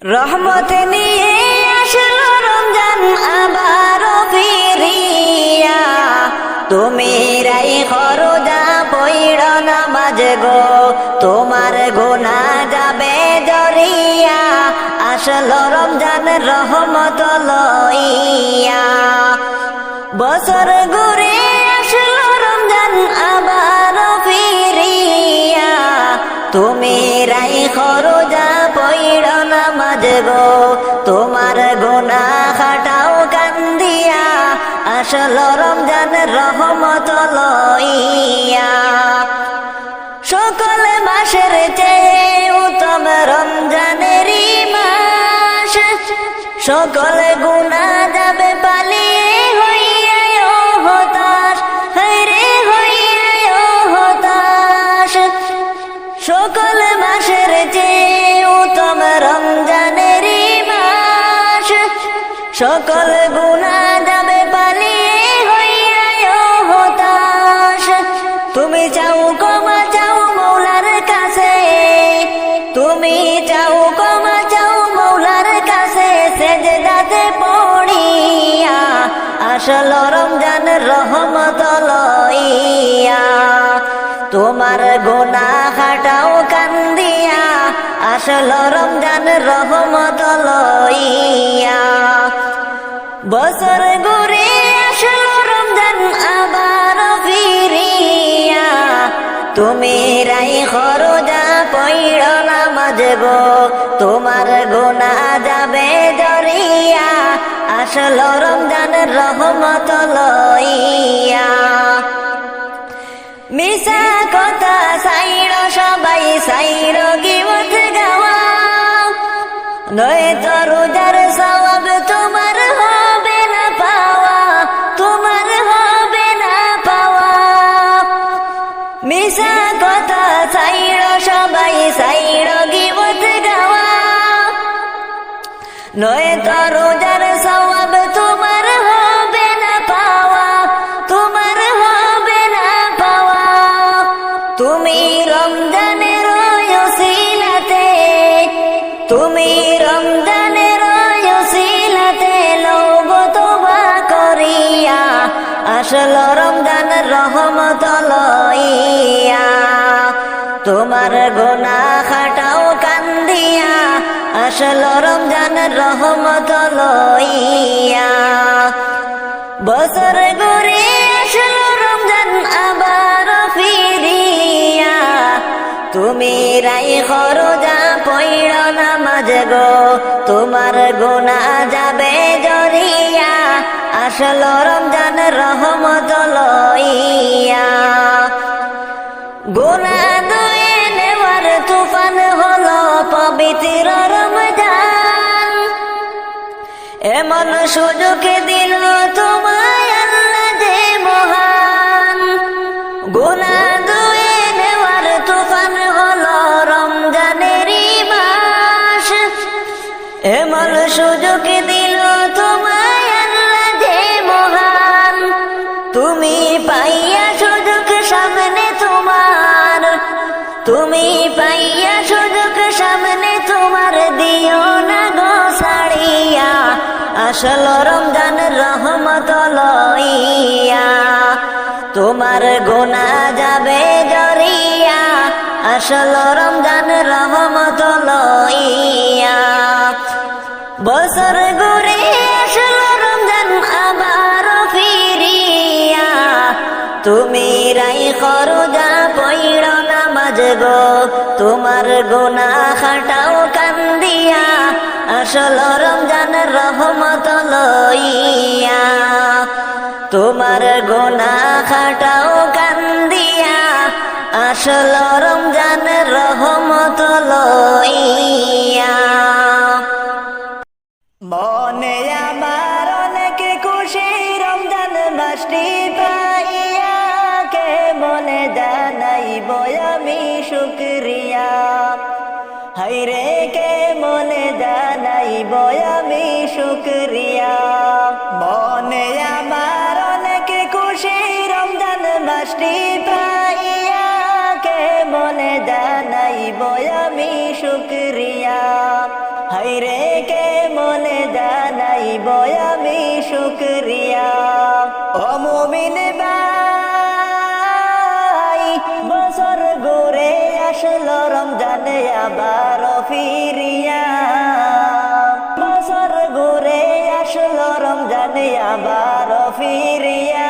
রহমত নিয়ে আসলো রমজান আবারও ফিরিয়া, তুমি রাই খরজা পইড় নামাজ গো, তোমার গুনাহ যাবে জরিয়া। আসলো রমজান রহমত লইয়া, বছর ঘুরে আসলো রমজান আবারও ফিরিয়া, তুমি রাই খরজা পইড় নামাজ গো, তোমার গুনাহ খাটাও কান্দিয়া। আসলো রমজান রহমত লইয়া, সকল মাসের চেয়ে উত্তম রমজানেরই মাস, সকল গুনাহ যাবে পালিয়ে হইয়া হতাশ, হায়রে হইয়া হতাশ। সকল মাসের চেয়ে উত্তম রমজানেরই মাস, সকল গুনাহ যাবে পালিয়ে হইয়া হতাশ। তুমি চাও ক্ষমা চাও মৌলার কাছে, তুমি চাও ক্ষমা চাও মৌলার কাছে, সেজদাতে পড়িয়া। আসলো রমজান রহমত লইয়া, তোমার গুনাহ খাটাও কান্দিয়া। আসলো রমজান রহমত লইয়া, বছর ঘুরে আসলো রমজান আবার ফিরিয়া, তুমি রাই খরজা পইড় নামাজ গো, তোমার গুনাহ যাবে জরিয়া। আসলো রমজান রহমত লইয়া, মিশা কথা সাইড় সবাই সাইড় গিবত গাওয়া, নয়তো রোজার সওয়াব তোমার হবে না পাওয়া, তোমার হবে না পাওয়া। মিশা কথা সাইড় সবাই সাইড় গিবত গাওয়া, নয়তো রোজার সওয়াব তোমার হবে না পাওয়া, তোমার হবে না পাওয়া। তুমি রমজানের ওসিলাতে, তুমি রমজানের ওসিলাতে লওগো তওবা করিয়া। আসলো রমজান রহমত লইয়া, তোমার গুনাহ খাটাও কান্দিয়া। আসলো রমজান রহমত লইয়া, বছর ঘুরে আসলো রমজান আবার ফিরিয়া, তুমি রাই খরজা পইড় নামাজ গো, তোমার গুনাহ যাবে জরিয়া। আসলো রমজান রহমত লইয়া, গুনাহ ধুয়ে নেওয়ার তুফান হলো পবিত্র রমজান, এমন সুযোগ দিল তোমায় আল্লাহ যে মহান। গুনাহ ধুয়ে নেওয়ার তুফান হলো রমজানেরই মাস, এমন সুযোগ দিল তোমায় আল্লাহ যে মহান। তুমি পাইয়া সুযোগ সামনে তোমার, তুমি পাইয়া সুযোগ সামনে তোমার, দিও না গো ছাড়িয়া। আসলো রমজান রহমত লইয়া, তোমার গুনাহ যাবে জরিয়া। আসলো রমজান রহমত লইয়া, বছর ঘুরে আসলো রমজান আবার ফিরিয়া, তুমি রাই খরজা পইড় নামাজ গো, তোমার গুনাহ খাটাও কান্দিয়া। আসলো রমজান রহমত লইয়া, তোমার গুনাহ খাটাও কান্দিয়া। আসলো রমজান রহমত লইয়া। মনে আমার অনেক খুশি রমজান মাসটি পাইয়া, কে বলে জানাইব আমি শুকরিয়া। হায়রে কে বলে জানাইব আমি শুকরিয়া। মনে আমার অনেক খুশি রমজান মাসটি পাইয়া, কে বলে জানাইব আমি শুকরিয়া। হায় হাইরে কে মনে জানাইব আমি শুকরিয়া। ও মুমিন ভাই, বছর ঘুরে আসলো রমজানে আবার ফিরিয়া, বছর ঘুরে আসলো রমজানে আবার ফিরিয়া।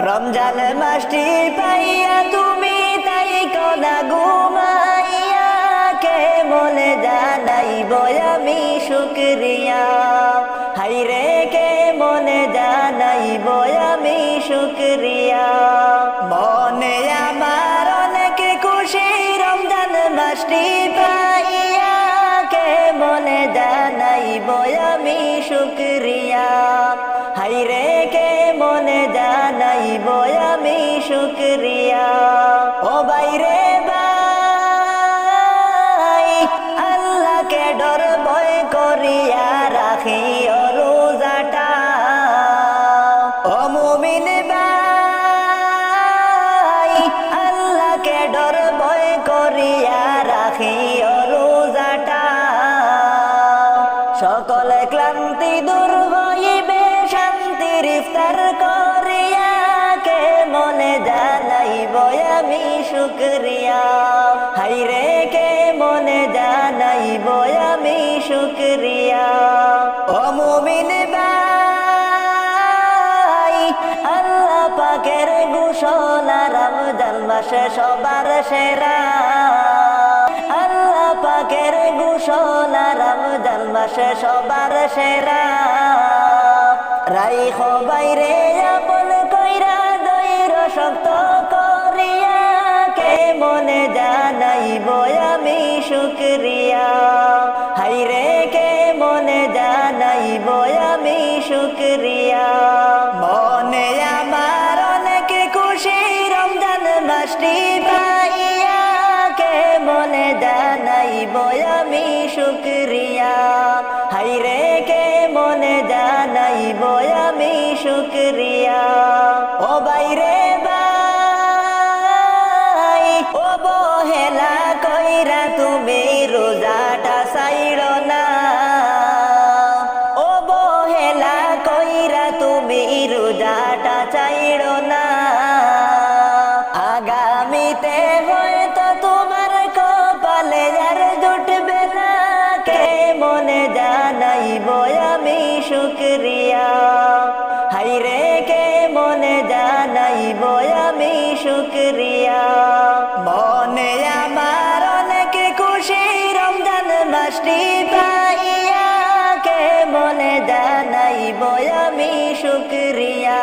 রমজান মাসটি পাইয়া তুমি তাই কোনা ঘুমাইয়া, কে মনে জানাইব আমি শুকরিয়া। হাইরে কে মনে জানাইব আমি শুকরিয়া। মনে আমার অনেক খুশি রমজান মাসটি পাইয়া, কে মনে জানাইব আমি শুকরিয়া। হাইরে কে মনে জানাইব আমি শুকরিয়া। ও বাইরে ভাই, আল্লাহকে ডর ভয় করিয়া রাখি রোজাটা। ও মুমিন ভাই, আল্লাহকে ডর ভয় করিয়া রাখি রোজাটা। সকল ক্লান্তি দূর হইবে শান্তির ইফতার করিয়া, কে মনে জানাইব আমি শুকরিয়া। হাইরে কে মনে জানাইব আমি শুকরিয়া। ও মুমিন ভাই, আল্লাহ পাকের ঘোষণা রমজান মাসে সবার সেরা। আল্লাহ পাকের ঘোষণা রমজান মাসে সবার সেরা। রাইখো বাইরে আপন কইরা দৈর শক্ত করিয়া, কে মনে জানাইব আমি শুকরিয়া। হাইরে কে মনে জানাইব আমি শুকরিয়া। মনে আমার অনেক খুশি রমজান মাসটি পাইয়া, কে মনে জানাইব আমি শুকরিয়া। হাইরে কে মনে জানাইব আমি শুকরিয়া। ও বাইরে ভাই, ও বহেলা কইরা তুমি রোজাটা ছাইড়ো না। ও বহেলা কইরা তুমি রোজাটা ছাইড়ো না। আগামীতে হয়তো তোমার কপালে আর জুটবে না, কে মনে জানাইব আমি শুকরিয়া। হাইরে কে মনে জানাইব আমি শুকরিয়া। মনে আমার অনেক খুশি রমজান মাসটি পাইয়া, কে মনে জানাইব আমি শুকরিয়া।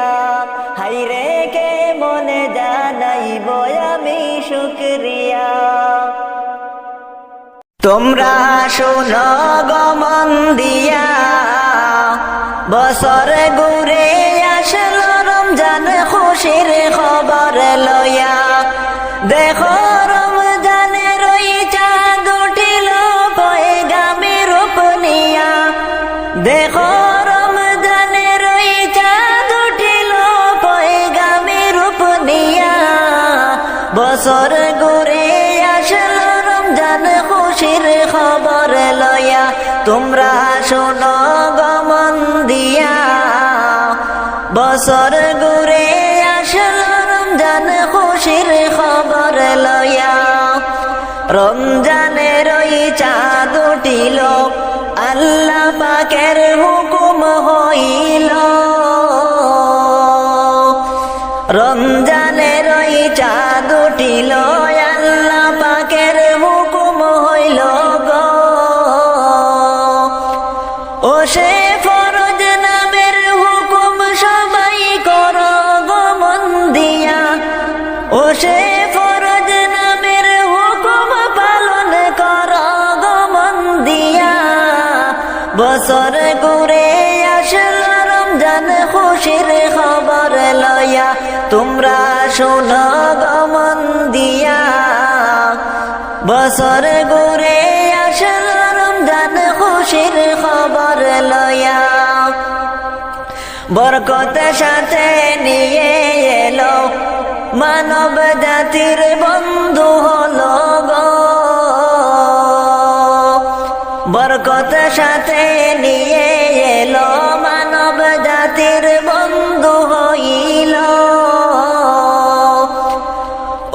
হাইরে কে মনে জানাইব আমি শুকরিয়া। তোমরা শোনো গো মন দিয়া, বছর ঘুরে আসলো রমজান খুশির খবর লইয়া। দেখো রমজানের ওই চাঁদ উঠিল পয়গামের উপনিয়া। দেখো রমজানের ওই চাঁদ উঠিল পয়গামের উপনিয়া। বছর ঘুরে আসলো রমজান খুশির খবর লইয়া। তোমরা শোনো গো মন দিয়া, বছর ঘুরে আসলো রমজান খুশির খবর লইয়া। রমজানের ওই চাঁদ উঠিল, আল্লাহ পাকের হুকুম হইল। রমজানের ওই চাঁদ উঠিল, আল্লাহ পাকের হুকুম হইল গো। ও সে ফরজ নামের হুকুম সবাই করো গো মন দিয়া। ও সে ফরজ নামের হুকুম পালন করো গো মন দিয়া। বছর ঘুরে আসলো রমজান খুশির খবর লইয়া। তোমরা শোনো গো মন দিয়া, বছর ঘুরে আসলো রমজান খুশির খবর লইয়া। বরকত সাথে নিয়ে এলো, মানব জাতির বন্ধু হলো গো। বরকত সাথে নিয়ে এলো মানব জাতির বন্ধু হইল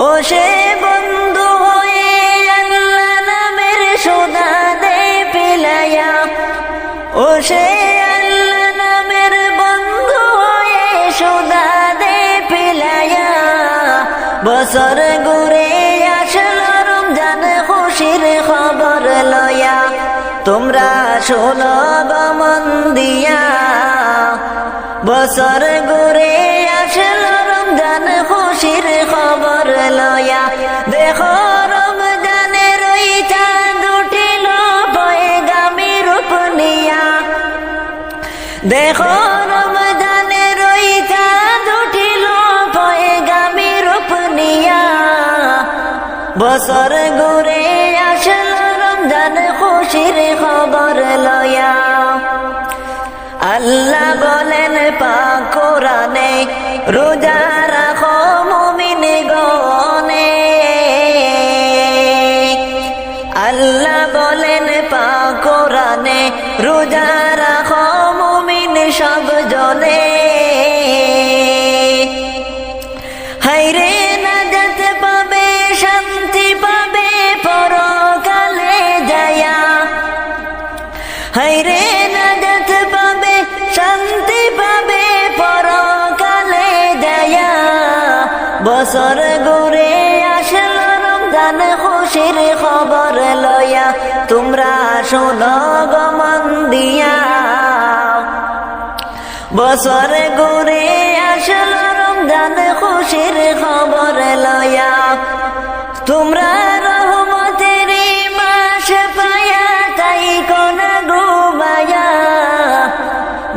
ও সে বন্ধু হয়ে আল্লাহ নামের সুধা দে পিলায়া ও সে আল্লাহ নামের বন্ধু হয়ে সুধা দে পিলায়া বছর ঘুরে আসলো রমজান খুশির খবর লয়া তোমরা শোনো গো মন দিয়া বছর ঘুরে আসলো রমজান খুশির খবর লয়া দেখো রমজানের ওই চাঁদ উঠিল পয়গামী রূপ নিয়া দেখো রমজানের ওই চাঁদ উঠিল পয়গামী রূপ নিয়া বছর ঘুরে আসলো রমজান খুশির খবর লয়া আল্লাহ বলেন পাক কোরআনে রোজা রাখো মুমিন গণে আল্লাহ বলেন পাক কোরআনে রোজা রাখো মুমিন সব জনে হায়রে নাজাত পাবে শান্তি পাবে পরকালে যায়া হায়রে নাজাত পাবে শান্তি পাবে পরকালে যায়া বছর ঘুরে আসলো রমজান খুশির খবর লয়া তোমরা শোনো গো মন দিয়া বছর ঘুরে আসলো রমজান খুশির খবর লয়া তোমরা রহমতের মাস পায়া তাই কোন ঘুমায়া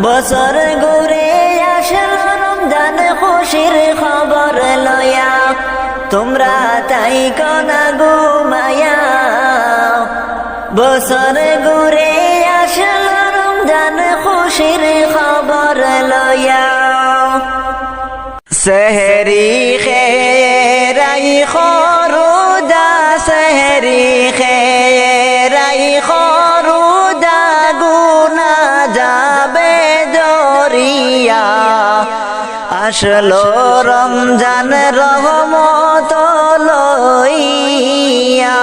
বছর ঘুরে আসলো রমজান খুশির খবর লয়া তোমরা তাই কোন ঘুমায়া বছর ঘুরে আসলো রমজান খুশির খবর লয়া সেহরি খেরাই খরুদা সেহরি খেরাই খরুদা গুনা যাবে দরিয়া আসলো রমজান রহমত লইয়া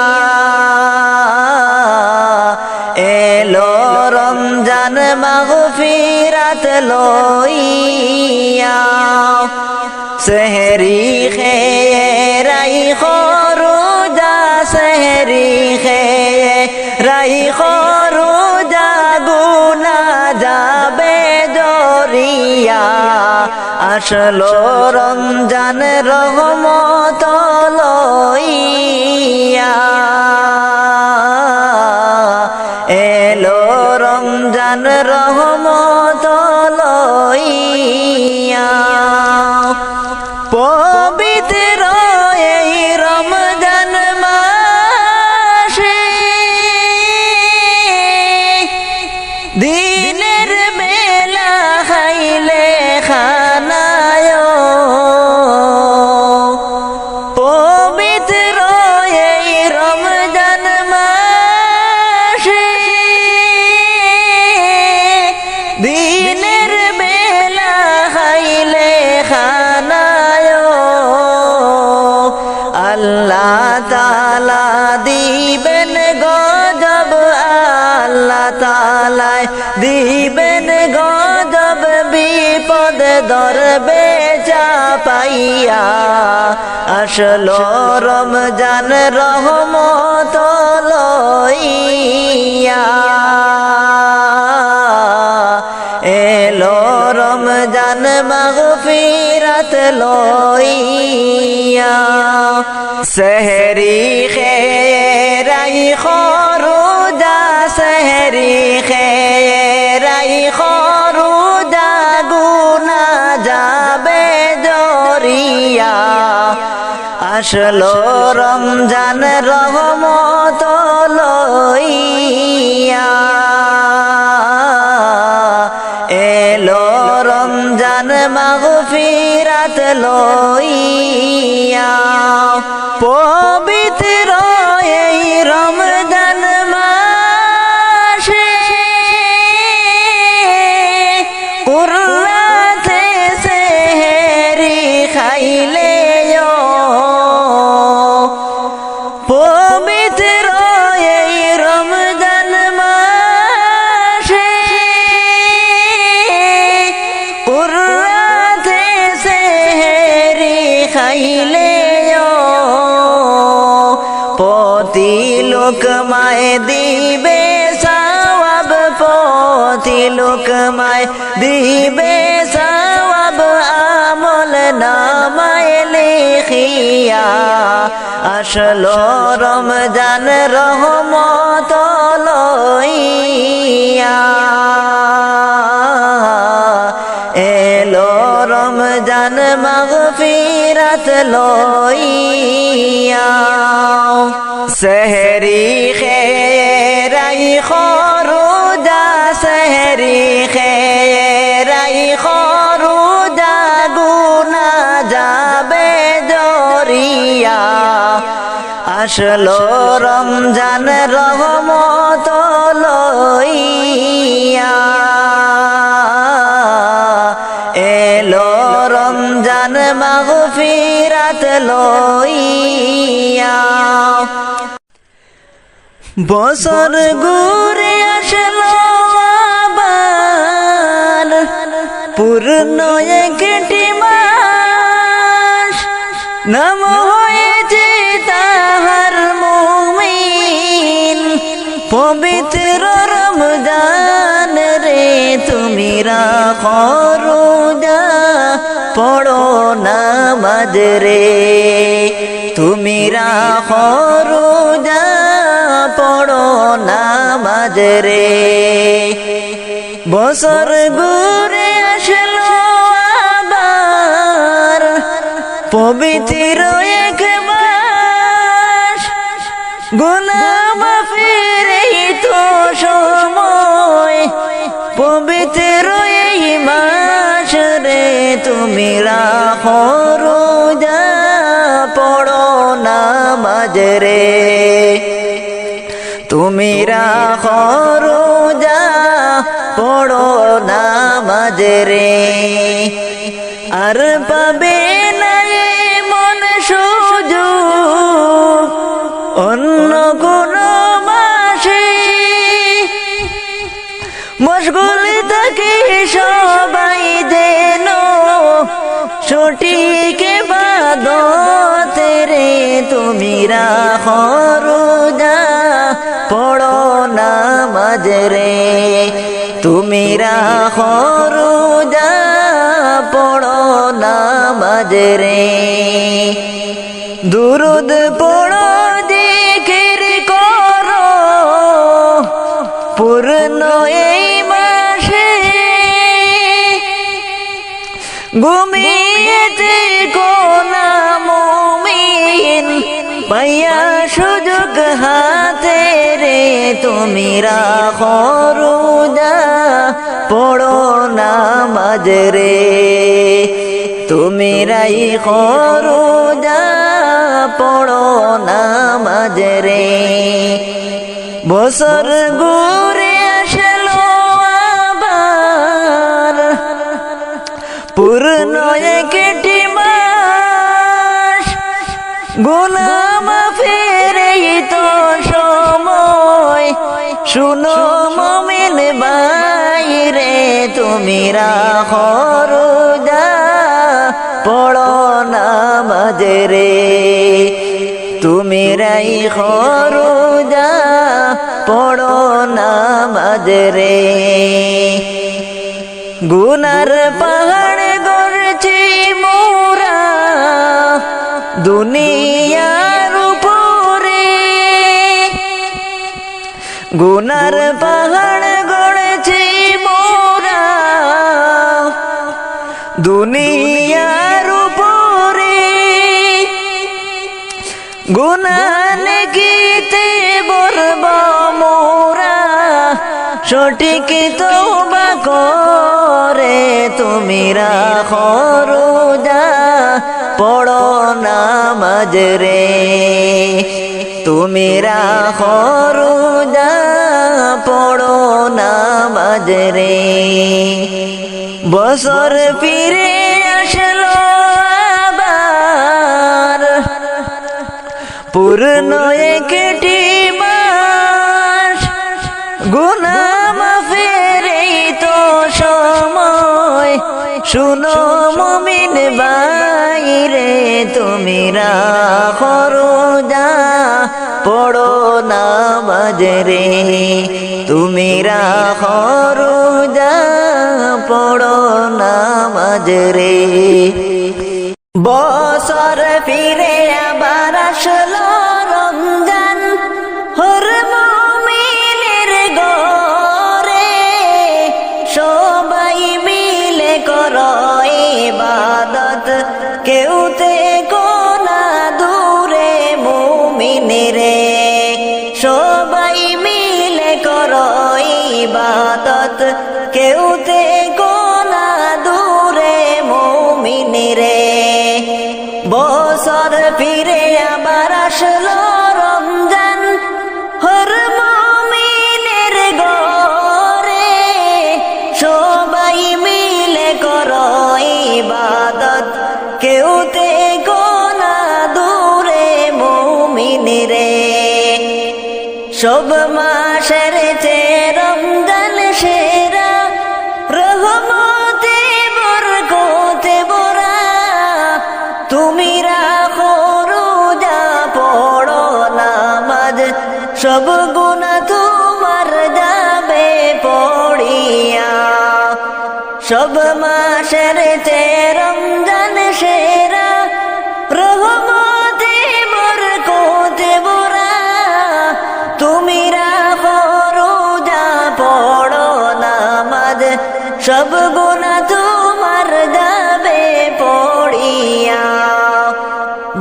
এলো রমজান মাগফিরাত লইয়া সেহরি খেরাই খরুদা সেহরি খেরাই খরুদা গুনা যাবে দরিয়া আসলো রমজান রহমত লইয়া এলো রমজান রহমত লইয়া পবিত্র এই রমজান মাসে দিনের বেলা খাইলে খানায় পবিত্র এই রমজান মাসে দিনের বেলা খাইলে খানায় আল্লাহ তাআলা দিবেন গজব আল্লাহ তাআলা দিবেন গজব বিপদ ধরবে চাপাইয়া আসলো রমজান রহমত লইয়া এলো রমজান মাগফিরাত লইয়া সেহরি খেরাই খরুদা সেহরি খেরাই খরুদা গুনা যাবে দরিয়া আসলো রমজান রহমত লইয়া এলো রমজান মাগফিরাত লইয়া পবিত্র এই রমজান মাস লোকমায় দিবে সওয়াব প্রতি লোকমায় দিবে সওয়াব আমল নামায় লিখিয়া আসলো রমজান রহমত লইয়া এলো রমজান মাগফিরাত লইয়া সেহরি খেরাই খরুদা সেহরি খেরাই খরুদা গুনা যাবে দরিয়া আসলো রমজান রহমত লইয়া এলো রমজান মাগফিরাত লইয়া বছর ঘুরে আসলো আবার পূর্ণ একটি মাস নাম হয়েছে তাহার মুমিন পবিত্র রমজান রে তুমি রাখো রোজা পড়ো নামাজ রে তুমি রাখো রোজা পড়ো নামাজ রে বছর ঘুরে আসলো আবার পবিত্র এক মাস গুনাহ মাফের এই তো সময় পবিত্র এই মাস রে তুমি রাখো রোজা পড়ো নামাজ রে তুমি রাখো রোজা পড়ো নামাজ রে আর পাবে না মন সুযোগ অন্য কোন মাসে মশগুল থাকে সবাই যেন সঠিক ইবাদত রে তুমি রাখো রোজা পড়ো নামাজ রে তুমি রাখো রোজা পড়ো নামাজ রে দুরুদ পড়ো জিকির করো পূর্ণ এই মাসে ঘুমিয়েতে কোনা মুমিন পাইয়া সুযোগ হাতে রে তুমি রাখো রোজা পড়ো নামাজ রে তুমি রাখো রোজা পড়ো নামাজ রে বছর ঘুরে আসলো আবার পূর্ণ একটি মাস গুনাহ মাফের এই তো সময় শুনো মুমিন ভাই রে তুমি রাখো রোজা পড়ো নামাজ রে তুমি রাখো রোজা পড়ো নামাজ রে গুনার পাহাড় গড়ছি মোরা দুনিয়ার উপরে গুনার পাহাড় গড়ছি মোরা দুনিয়ার উপরে গুনাহ গীতে বলব মোরা সঠিক তওবা করে তুমি রাখো রোজা পড়ো নামাজ রে তুমি রাখো রোজা পড়ো নামাজ রে বছর ফিরে আসলো আবার পূর্ণ একটি মাস গুনাহ মাফের এই তো সময় শুনো মুমিন ভাই রে তুমি রাখো রোজা পড়ো না নামাজ রে, তুমি রাখো রোজা পড়ো নামাজ রে। বছর ফিরে আবার আসলো রমজান, হর মুমিনের ঘরে সবাই মিলে করো ইবাদত, কেউ থেকো না দূরে মুমিন রে, সবাই মিলে করো ইবাদত, কেউ থেকো না দূরে মুমিন রে। বছর ফিরে আবার আসলো রমজান, হর মুমিনের ঘরে সবাই মিলে করো ইবাদত, কেউ থেকো না দূরে মুমিন রে। সব মাসের চেয়ে রমজান সেরা, রহমতে বরকতে ভরা, তুমি রাখো রোজা পড়ো নামাজ, সব গুনাহ তোমার যাবে পড়িয়া। সব মাসের চেয়ে রমজান সেরা, রহমতে বরকতে ভরা, তুমি রাখো রোজা পড়ো নামাজ, সব গুনাহ তোমার যাবে পড়িয়া।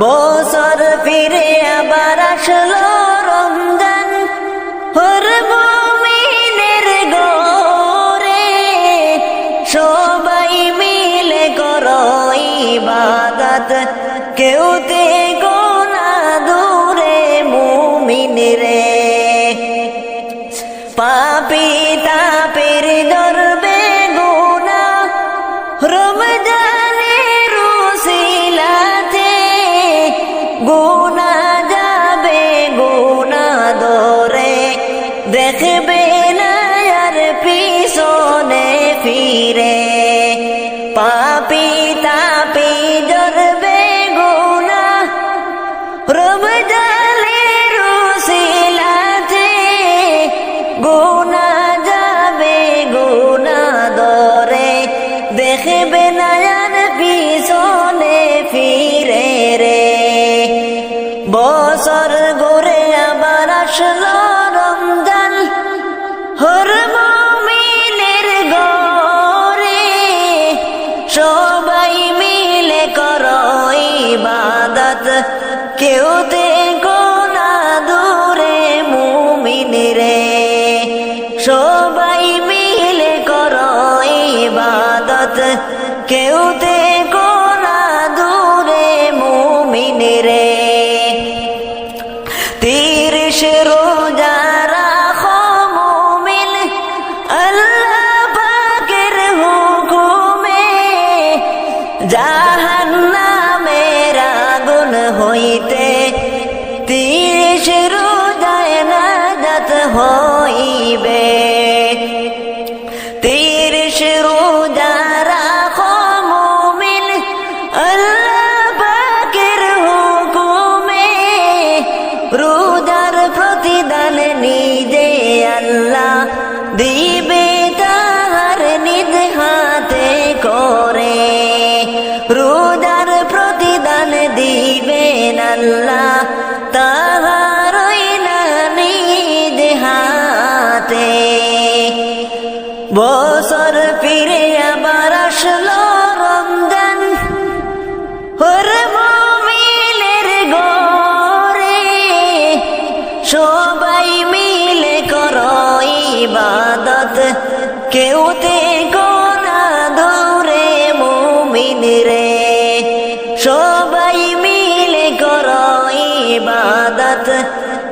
বছর ফিরে আবার আসলো রমজান, হর মুমিনের ঘরে সবাই মিলে করো ইবাদত, কেউ থেকো না দূরে মুমিন রে। পাপী তাপের ধরবে গুনাহ, রমজানের উসিলাতে গুনাহ যাবে গুনাহ ধরে, দেখবে না আর পিছনে ফিরে। পাপী তাপী ধরবে গুনাহ, রমজানের উসিলাতে গুনাহ যাবে গুনাহ ধরে, দেখবে না আর পিছনে ফিরে রে। বছর ঘুরে আবার আসলো রমজান, হর মুমিনের ঘরে সবাই মিলে করো ইবাদত, কেউ থেকো না দূরে মুমিন রে, সবাই মিলে করো ইবাদত, কেউ থেকো না দূরে মুমিন রে। 30 রোজা রাখো মুমিন, আল্লাহ পাকের হুকুমে জাহান্নামের আগুন হইতে 30 রোজায় নাজাত হইবে। 30 রোজা রাখো মুমিন, আল্লাহ পাকের হুকুমে রোজার প্রতিদান নিজে আল্লাহ দিবে তাহার নিজ হাতে করে। রোজার প্রতিদান দিবেন আল্লাহ তাহার নিজ হাতে। বছর ফিরে আবার আসলো রমজান, হর মুমিনের ঘরে সবাই মিলে করো ইবাদত, কেউ থেকো না দূরে মুমিন রে, সবাই মিলে করো ইবাদত,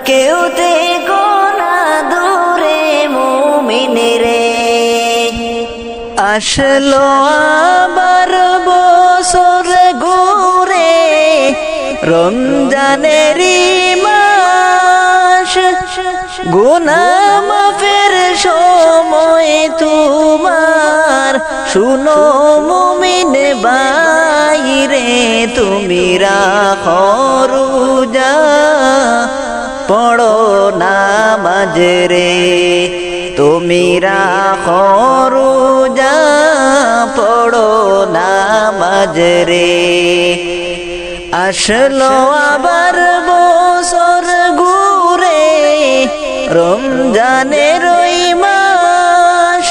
কেউ থেকো না দূরে মুমিন রে। আসলো আবার বছর ঘুরে রমজানেরই মাস, গুনাহ মাফের সময় তোমার, শুনো মুমিন বাইরে তুমি রাখো রোজা পড়ো নামাজ নামাজ রে তুমি রাখো রোজা পড়ো নামাজ রে আসলো আবার বছর ঘুরে রমজানের ওই মাস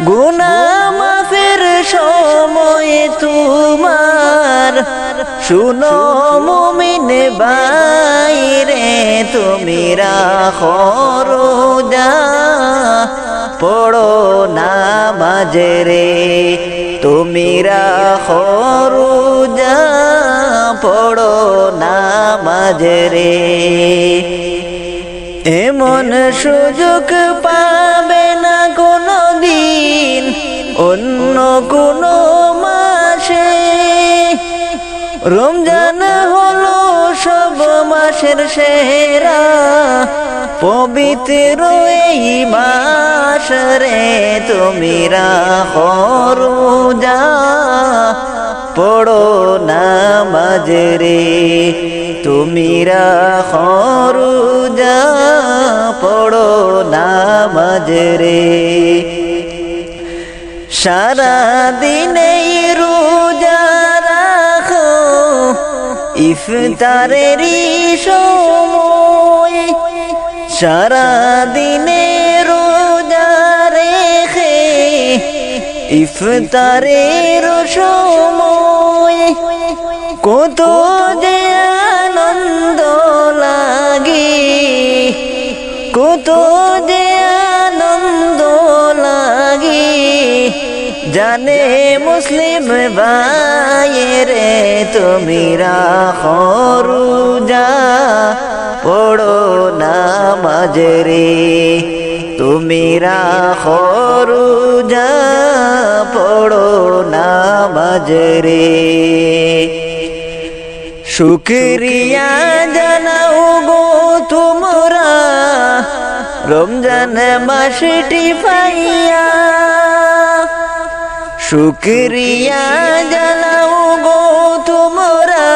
গুনাহ মাফের সময় তোমার শুনো মুমিন বাইরে তুমি রাখো রোজা পড়ো নামাজ রে তুমি রাখো রোজা পড়ো নামাজ রে এমন সুযোগ পাবে না কোনো দিন অন্য কোনো মাসে রমজান হলো সব মাসের সেরা পবিত্র এই মাস রে তুমি রাখো রোজা পড়ো নামাজ রে তুমি রাখো রোজা পড়ো নামাজ রে সারা দিনে রোজা রাখো ইফতারেরই সময় সারা দিনে রোজা রেখে ইফতারের সময় কত যে আনন্দ লাগে কত যে আনন্দ লাগে জানে মুসলিম ভাইরে তুমি রাখো রোজা পড়ো নামাজ রে তুমি রাখো রোজা পড়ো নামাজ রে শুকরিয়া জানাও গো তোমরা রমজান মাসটি পাইয়া শুকরিয়া জানাও গো তোমরা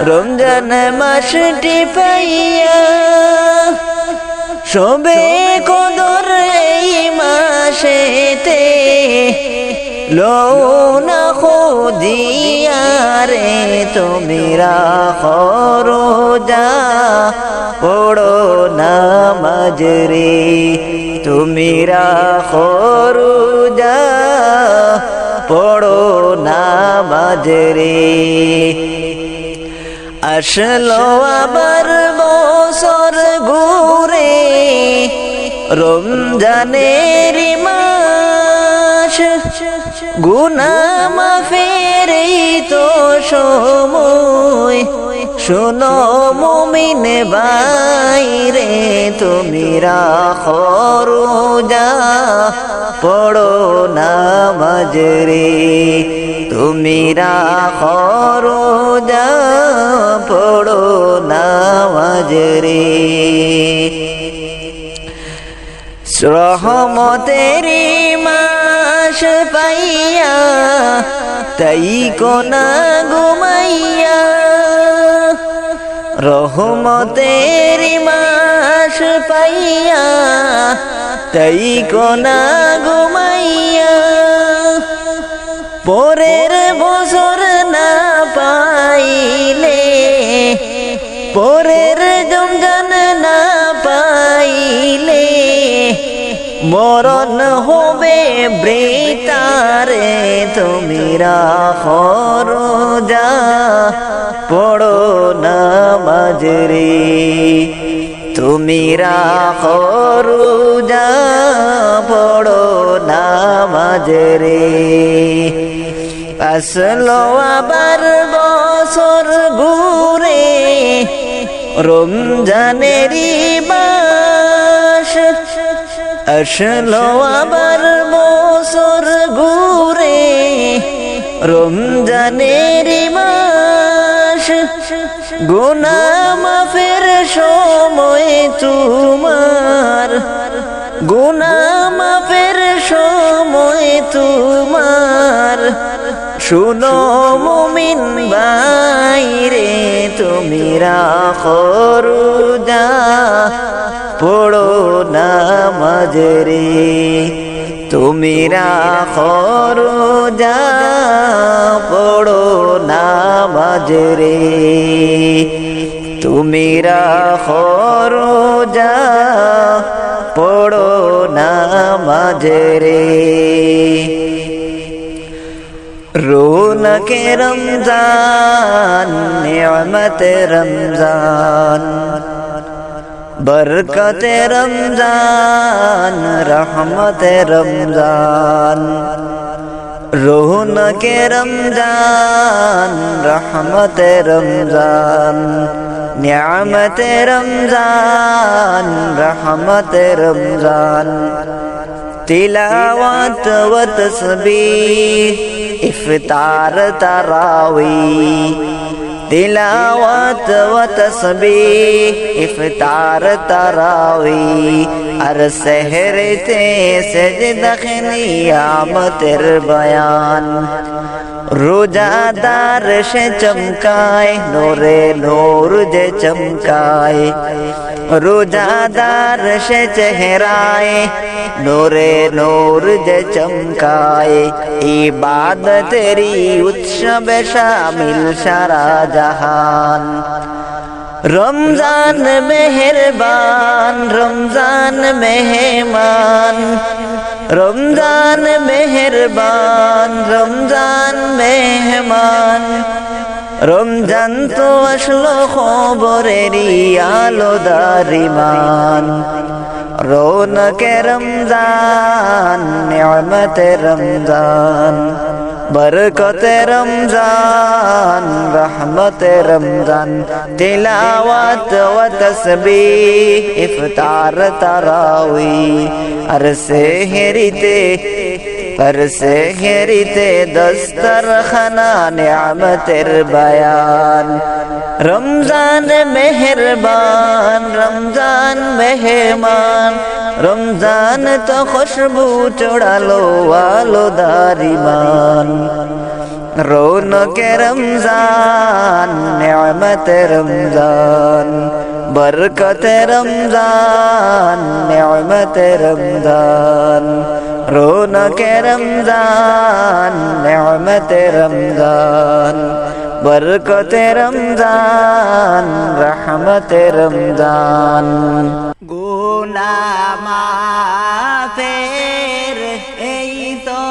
রমজান মাসটি পাইয়া সবে কদর এই মাসেতে লৌনা খুদিয়া রে তুমি রাখো রোজা পড়ো নামাজ রে তুমি রাখো রোজা পড়ো নামাজ রে আসলো আবার বছর ঘুরে রমজানের মাস গুনাহ মাফের তো সময় শুনো মুমিন বাইরে তুমি রাখো রোজা পড়ো নামাজ রে তুমি রাখো রোজা পড়ো নামাজ রে রহমতেরি মাস পাইয়া তাই কোনা ঘুমাইয়া রহমতেরি মাস পাইয়া তাই কোনা ঘুমাইয়া পরের বছর না পাইলে পরের রমজান না পাইলে মরণ হবে বৃতারে তুমি রাখো রোজা পড়ো নামাজ রে তুমি রাখো রোজা পড়ো নামাজ রে আসলো আবার বছর ঘুরে রমজানেরই মাস আসলো আবার বছর ঘুরে রমজানেরই মাস গুনাহ মাফের সময় তোমার গুনাহ মাফের সময় তোমার শুনো মুমিন বাইরে তুমি রাখো রোজা পড়ো নামাজ রে তুমি রাখো রোজা পড়ো নামাজ রে তুমি রাখো রোজা পড়ো নামাজ রে রৌনকে রমজান নিয়ামত রমজান বরকতে রমজান রহমতে রমজান রৌনকে রমজান রহমতে রমজান নিয়ামতে রমজান রহমতে রমজান तिलावत व तस्बीह इफ्तार तरावीह तिलावत व तस्बीह इफ्तार तरावीह हर सहर ते सजदा नियामतेर बयान रोजादार से चमकाए नूरे नूर जे चमकाए रोजादार से चेहराए नूरे नूर जे चमकाए इबादत तेरी उत्सव शामिल सारा जहान रमजान मेहरबान रमजान मेहमान रमजान मेहरबान रमजान मेहमान রমজান তো আসলো খবরেরই আলোদারিমান রৌনকে রমজান নিয়ামতে রমজান বরকতে রমজান রহমতে রমজান তিলাওয়াত ওয়া তাসবিহ ইফতার তারাওয়িহ আর সেহরিতে দস্তরখানা নিয়ামতের বয়ান রমজান মেহরবান রমজান মেহমান রমজান তো খুশবু চড়ালো আলোদারিমান রৌনকে রমজান নিয়ামতে রমজান বরকতে রমজান নিয়ামতে রমজান রৌনকে রমজান নিয়ামতে রমজান বরকতে রমজান রহমতে রমজান গুনাহ মাফের এই তো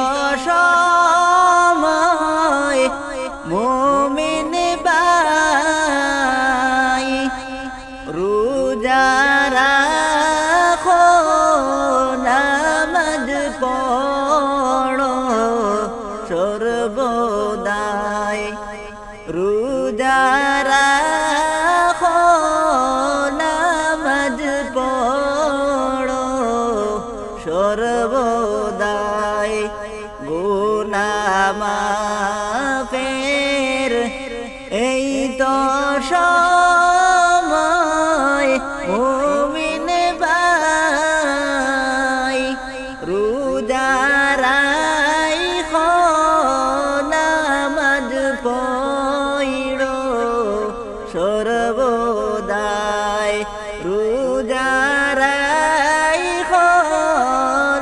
সময় মুমিন ভাই রোজা রাখো নামাজ পড়ো সর্বদাই রোজা রাখো নামাজ পড়ো সর্বদাই গুনাহ মাফের এই তো সময় মুমিন ভাই রোজা রাখো নামাজ পড়ো সর্বদাই রোজা রাখো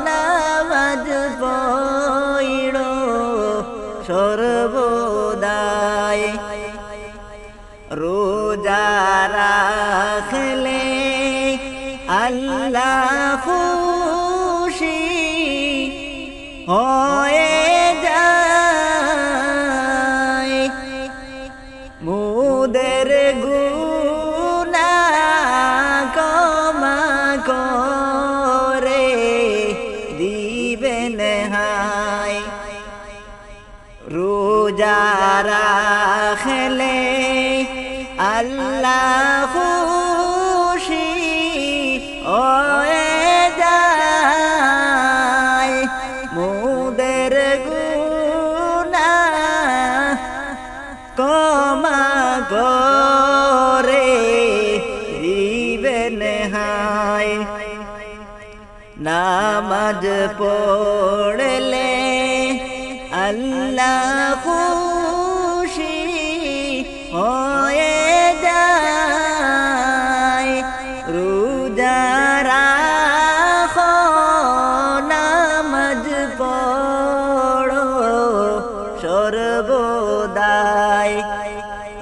নামাজ পড়ো সর্বদাই রোজা রাখলে আল্লাহ খুশি হয়ে যায় মুদের গুনাহ ক্ষমা করে দিবেন হায় রোজা রাখলে আল্লাহ খুশি হয়ে যায় মুদের গুনাহ ক্ষমা করে দিবেন হায় নামাজ পড়লে আল্লাহ খুশি হয়ে যায় রোজা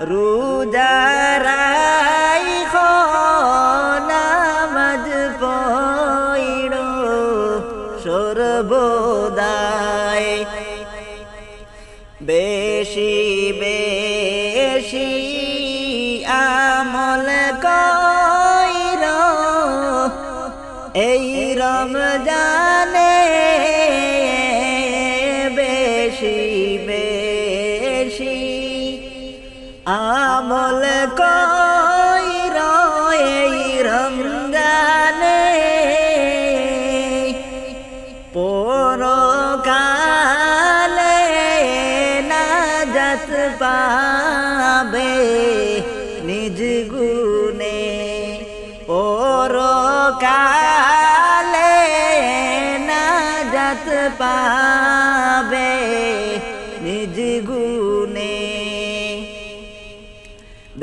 রোজা রাইখো নামাজ পড়ো সর্বদাই বেশি বেশি আমল কইরো এই রমজানে বেশি বেশি আমল কইরো এই রমজানে পরকালে নাজাত পাবে নিজ গুণে পরকালে নাজাত পাবে নিজ গুণে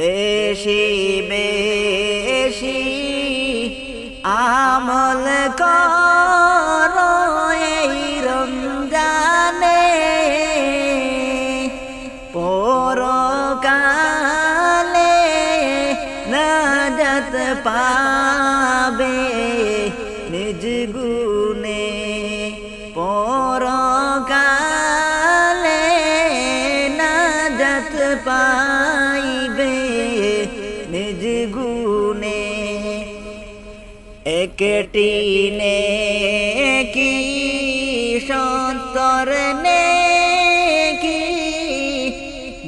বেশি বেশি আমল করো এই রমজানে পরকালে নাজাত পাবে নিজ গুণে পরকালে নাজাত পাইবে নিজ গুণে একটি নেকি সত্তর নেকি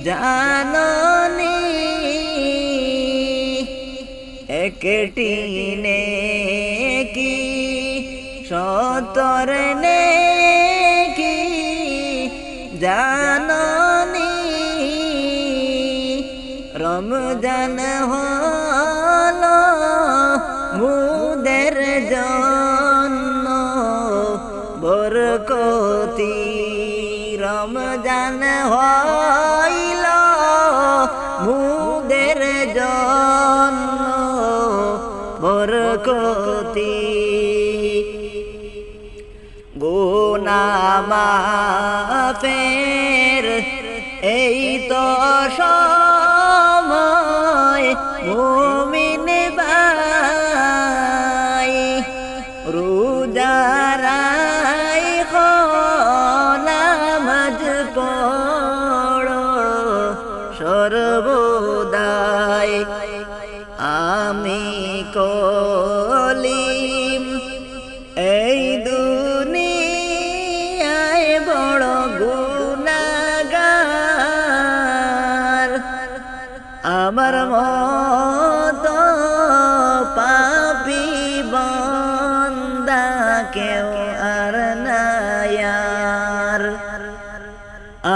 জাননি একটি নেকি সত্তর নেকি জাননি রমজান হলো মুদের জন্য বরকতি রমজান হইল মুদের জন্য বরকতি গুনাহ মাফের এই তো সময় মুমিন ভাই রোজা রাইখো নামাজ পড়ো সর্বদাই আমি কলিম এই দুনিয়ায় বড় গুনাহগার আমার মতো পাপী বান্দা কেউ আর নাই আর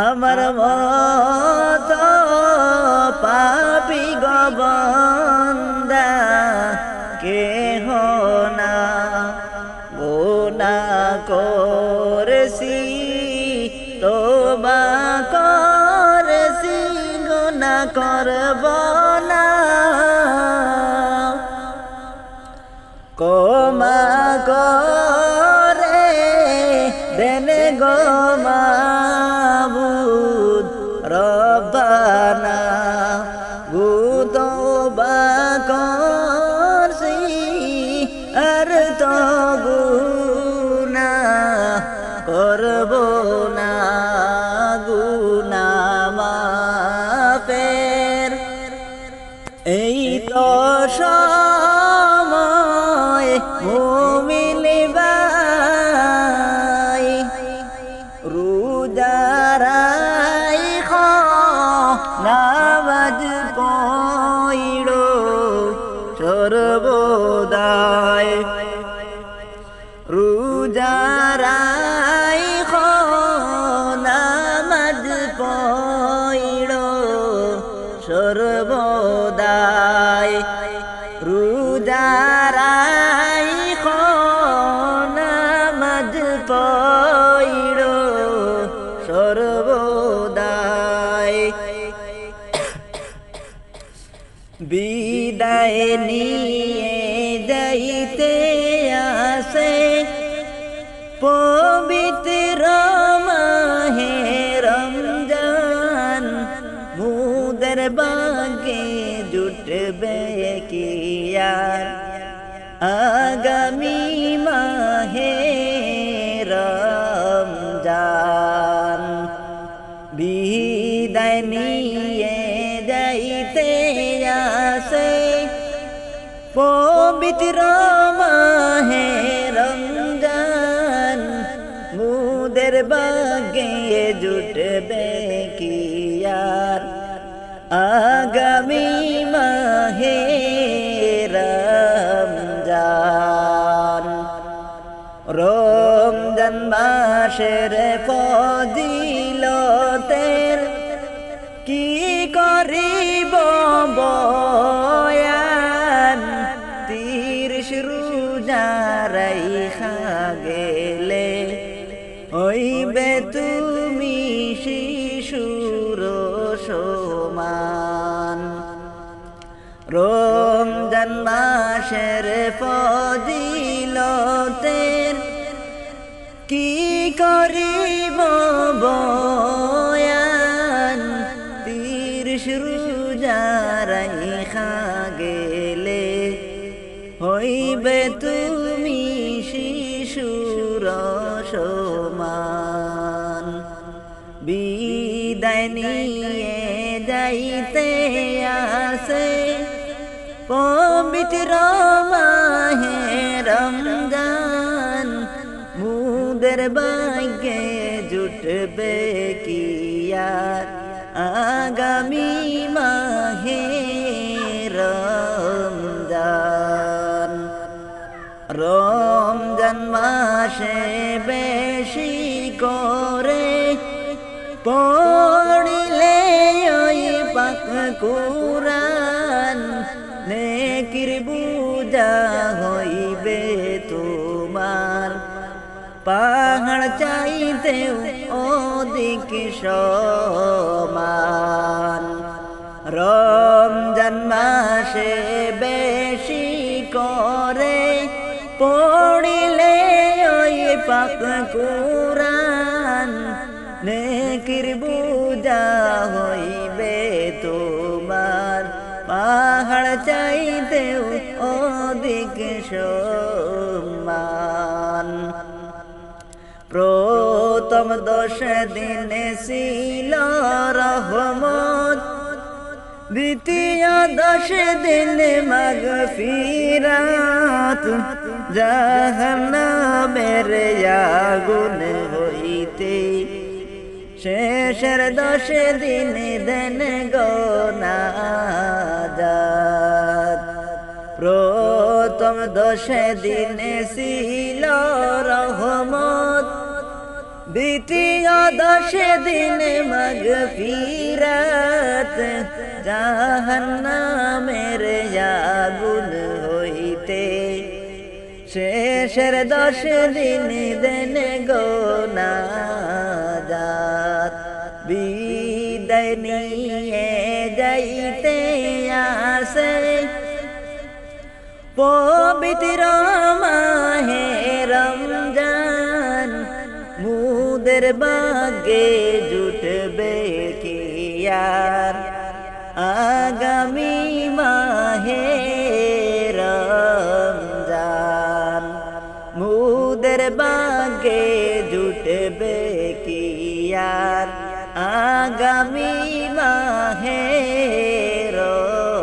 আমার মতো পাপী গো বান্দা কেহ না গুনাহ করেছি তওবা করেছি গুনাহ করব না ক্ষমা করে দেন গো মাবুদ রব্বানা গো তওবা করছি আর তো গুনাহ করব না গুনাহ মাফের এই তো সময় মুমিন ভাই রোজা রাইখো নামাজ পড়ো সর্বদাই রোজা রাইখো নামাজ পড়ো সর্বদাই রোজা রাইখো নামাজ পড়ো সর্বদাই বিদায় নিয়ে যাইতে আসে পবিত্র মাহে রমজান মুদের জুটবে কি আর আগামী মাহে রমজান বিদায় নিয়ে যাইতে আসে পবিত্র মাহে রমজান মুদের বাগে জুটবে কি আর আগামী মাহে রমজান রমজান মাসের ফজিলতের কি করিব বয়ান 30 রোজা রাইখা গেলে হইবে তুমি শিশুর সমান রমজান মাসের ফজিলতের কি করিব বয়ান 30 রোজা রাইখা গেলে হইবে তুমি শিশুর সমান বিদায় নিয়ে যাইতে আসে পবিত্র মাহে রমজান মুদের ভাগ্যে জুটবে কি আর আগামী মাহে রমজান রমজান মাসে বেশি করে পড়িলে ওই পাক কুরআন নেকির বুঝা হইবে তোমার পাহাড় চাইতেও অধিক সমান রমজান মাসে বেশি করে পড়িলে ওই পাক কুরআন নেকির বুঝা হইবে তোমার পাহাড় চাইতেও অধিক সম্মান প্রথম 10 দিন ছিল রহমত দ্বিতীয় 10 দিন মাগফিরাত জাহান্নামের আগুন হইতে শেষের 10 দিন দেন গো নাজাত প্রথম 10 দিন ছিল রহমত দ্বিতীয় 10 দিন মাগফিরাত জাহান্নামের আগুন হইতে শেষের 10 দিন দেন গো নাজাত বিদায় নিয়ে যাইতে আসে পবিত্র মাহে রমজান মুদের ভাগ্যে জুটবে কি আর আগামী মাহে রমজান মুদের ভাগ্যে জুটবে কি আর আগামী মাহে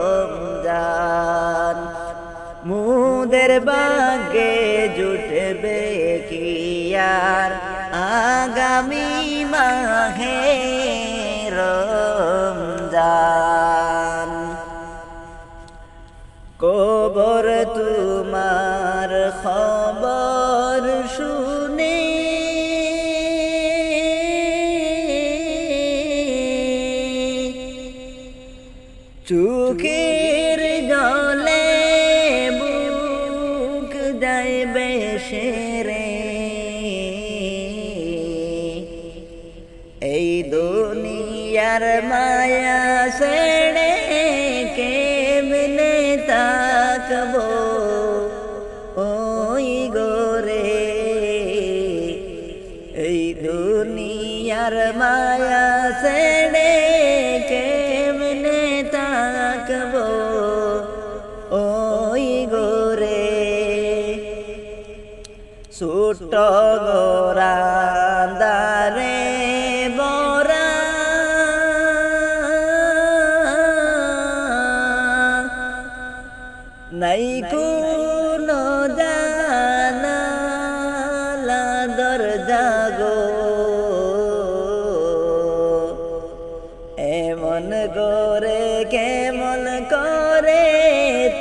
রমজান মুদের ভাগ্যে জুটবে কি আর আগামী মাহে রমজান কবর তোমার খবর শুনে চোখের জলে বুক যাইবে সেরে এই দুনিয়ার মায়া ছেড়ে কেমনে তাকবো ওই গোরে এই দুনিয়ার মায়া ছেড়ে কেমনে তাকবো গোরান্দারে বরা নাই কোনো জানালা দরজা গো এমন করে কেমন করে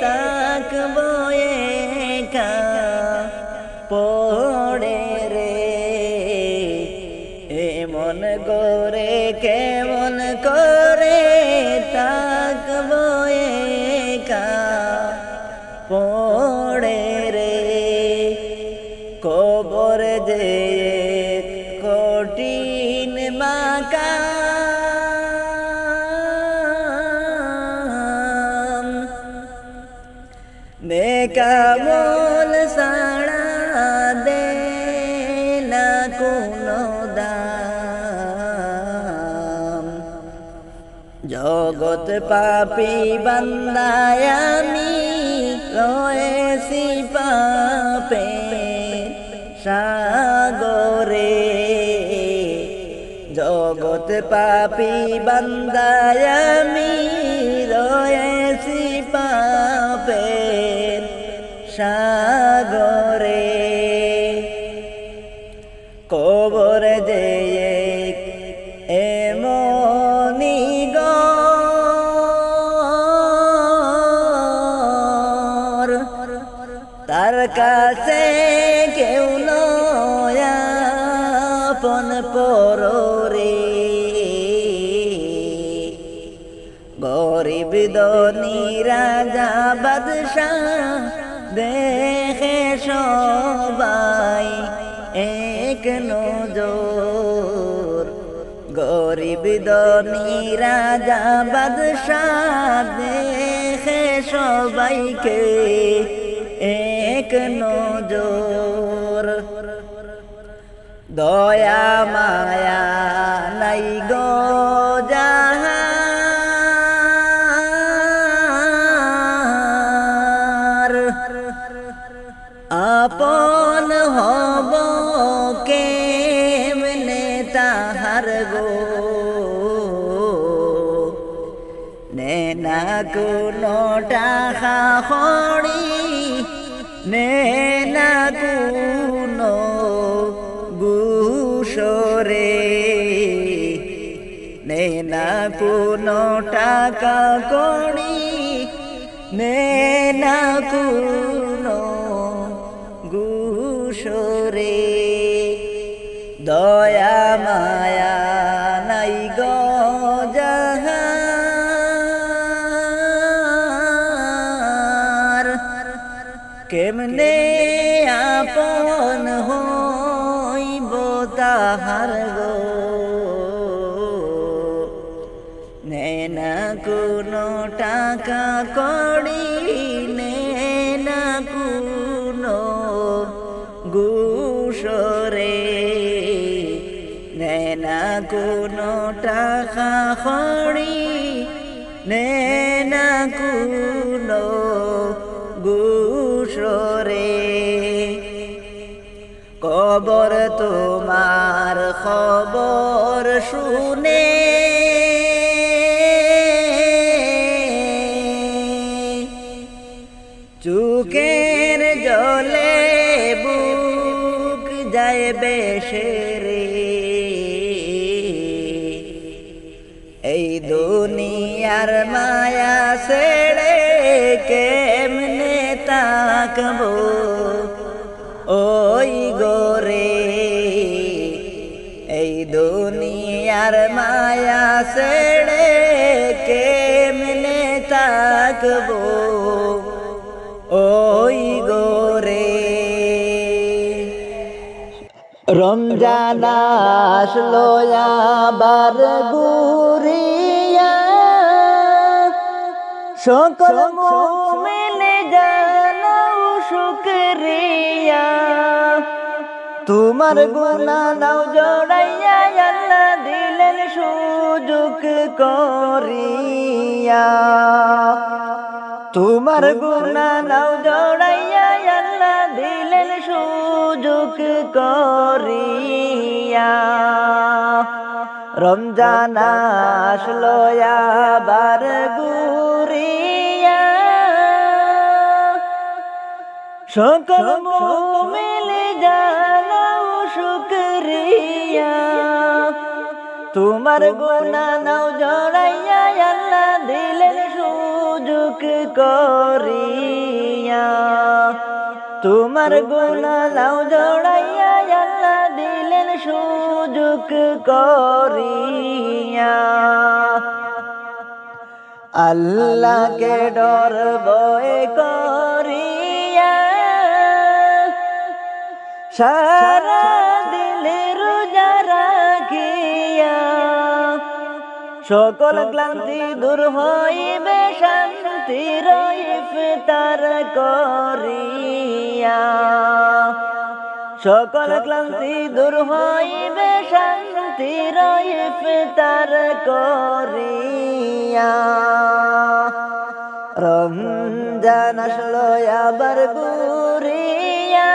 তাকবো একা পড়ে রে এমন করে কেমন করে তাকবো একা পড়ে রে কবর যে কঠিন মাকাম নেকামল সাড়া দে না কোনো দাম জগৎ পাপী বান্দায় আমি রয়েছি পাপে সাগরে জগৎ পাপী বান্দায় আমি রয়েছি পাপে সাগরে কবর যে এমনি গর তার কাছে কেউ আপন পরে গরিব ধনী রাজা বাদশাহ দেখে সবাই এক নজর গরিব ধনী রাজা বাদশাহ দেখে সবাইকে এক নজর দয়া মায়া নাই গো যাহার আপন হব কেমনে তাহার গো নে না কোনো টাকা খড়ি নে না কোনো গুসরে নে না কোনো টাকা কড়ি নে না কোনো গুসরে দয়া মায়া নাই গো যাহার কেমনে আপন হইব তাহার গো নে না কোনো টাকা কড়ি নে না কোনো গুসরে নে না কোনো টাকা কড়ি নে না কোনো গুসরে কবর তোমার খবর শুনে চুকের জলে বুক যায় বেশেরে এই দুনিয়ার মায়া ছেড়ে কেমনে তাকবো ওই গোরে এই দুনিয়ার মায়া ছেড়ে কেমনে তাকবো ওই গোরে রমজান আসলো আবার গুরিয়া সকল মুমিন জানাও শুকরিয়া তোমার গুনাহ নাও জড়াইয়া আল্লাহ দিলেন সুযোগ করিয়া তোমার গুনাহ নাও জড়াইয়া আল্লাহ দিলেন সুযোগ করিয়া রমজান আসলো আবার ঘুরিয়া সকল মুমিন জানাও শুকরিয়া তোমার গুনাহ নাও জড়াইয়া আল্লাহ দিলেন সুযোগ করিয়া তোমার গুনাহ নাও জড়াইয়া আল্লাহ দিলেন সুযোগ করিয়া আল্লাহকে ডর ভয় করিয়া সারা দিলে রোজা রাখিয়া সকল ক্লান্তি দূর হইবে শান্তির ইফতার করিয়া সকল ক্লান্তি দূর হইবে শান্তির ইফতার করিয়া রমজান আসলো আবার ঘুরিয়া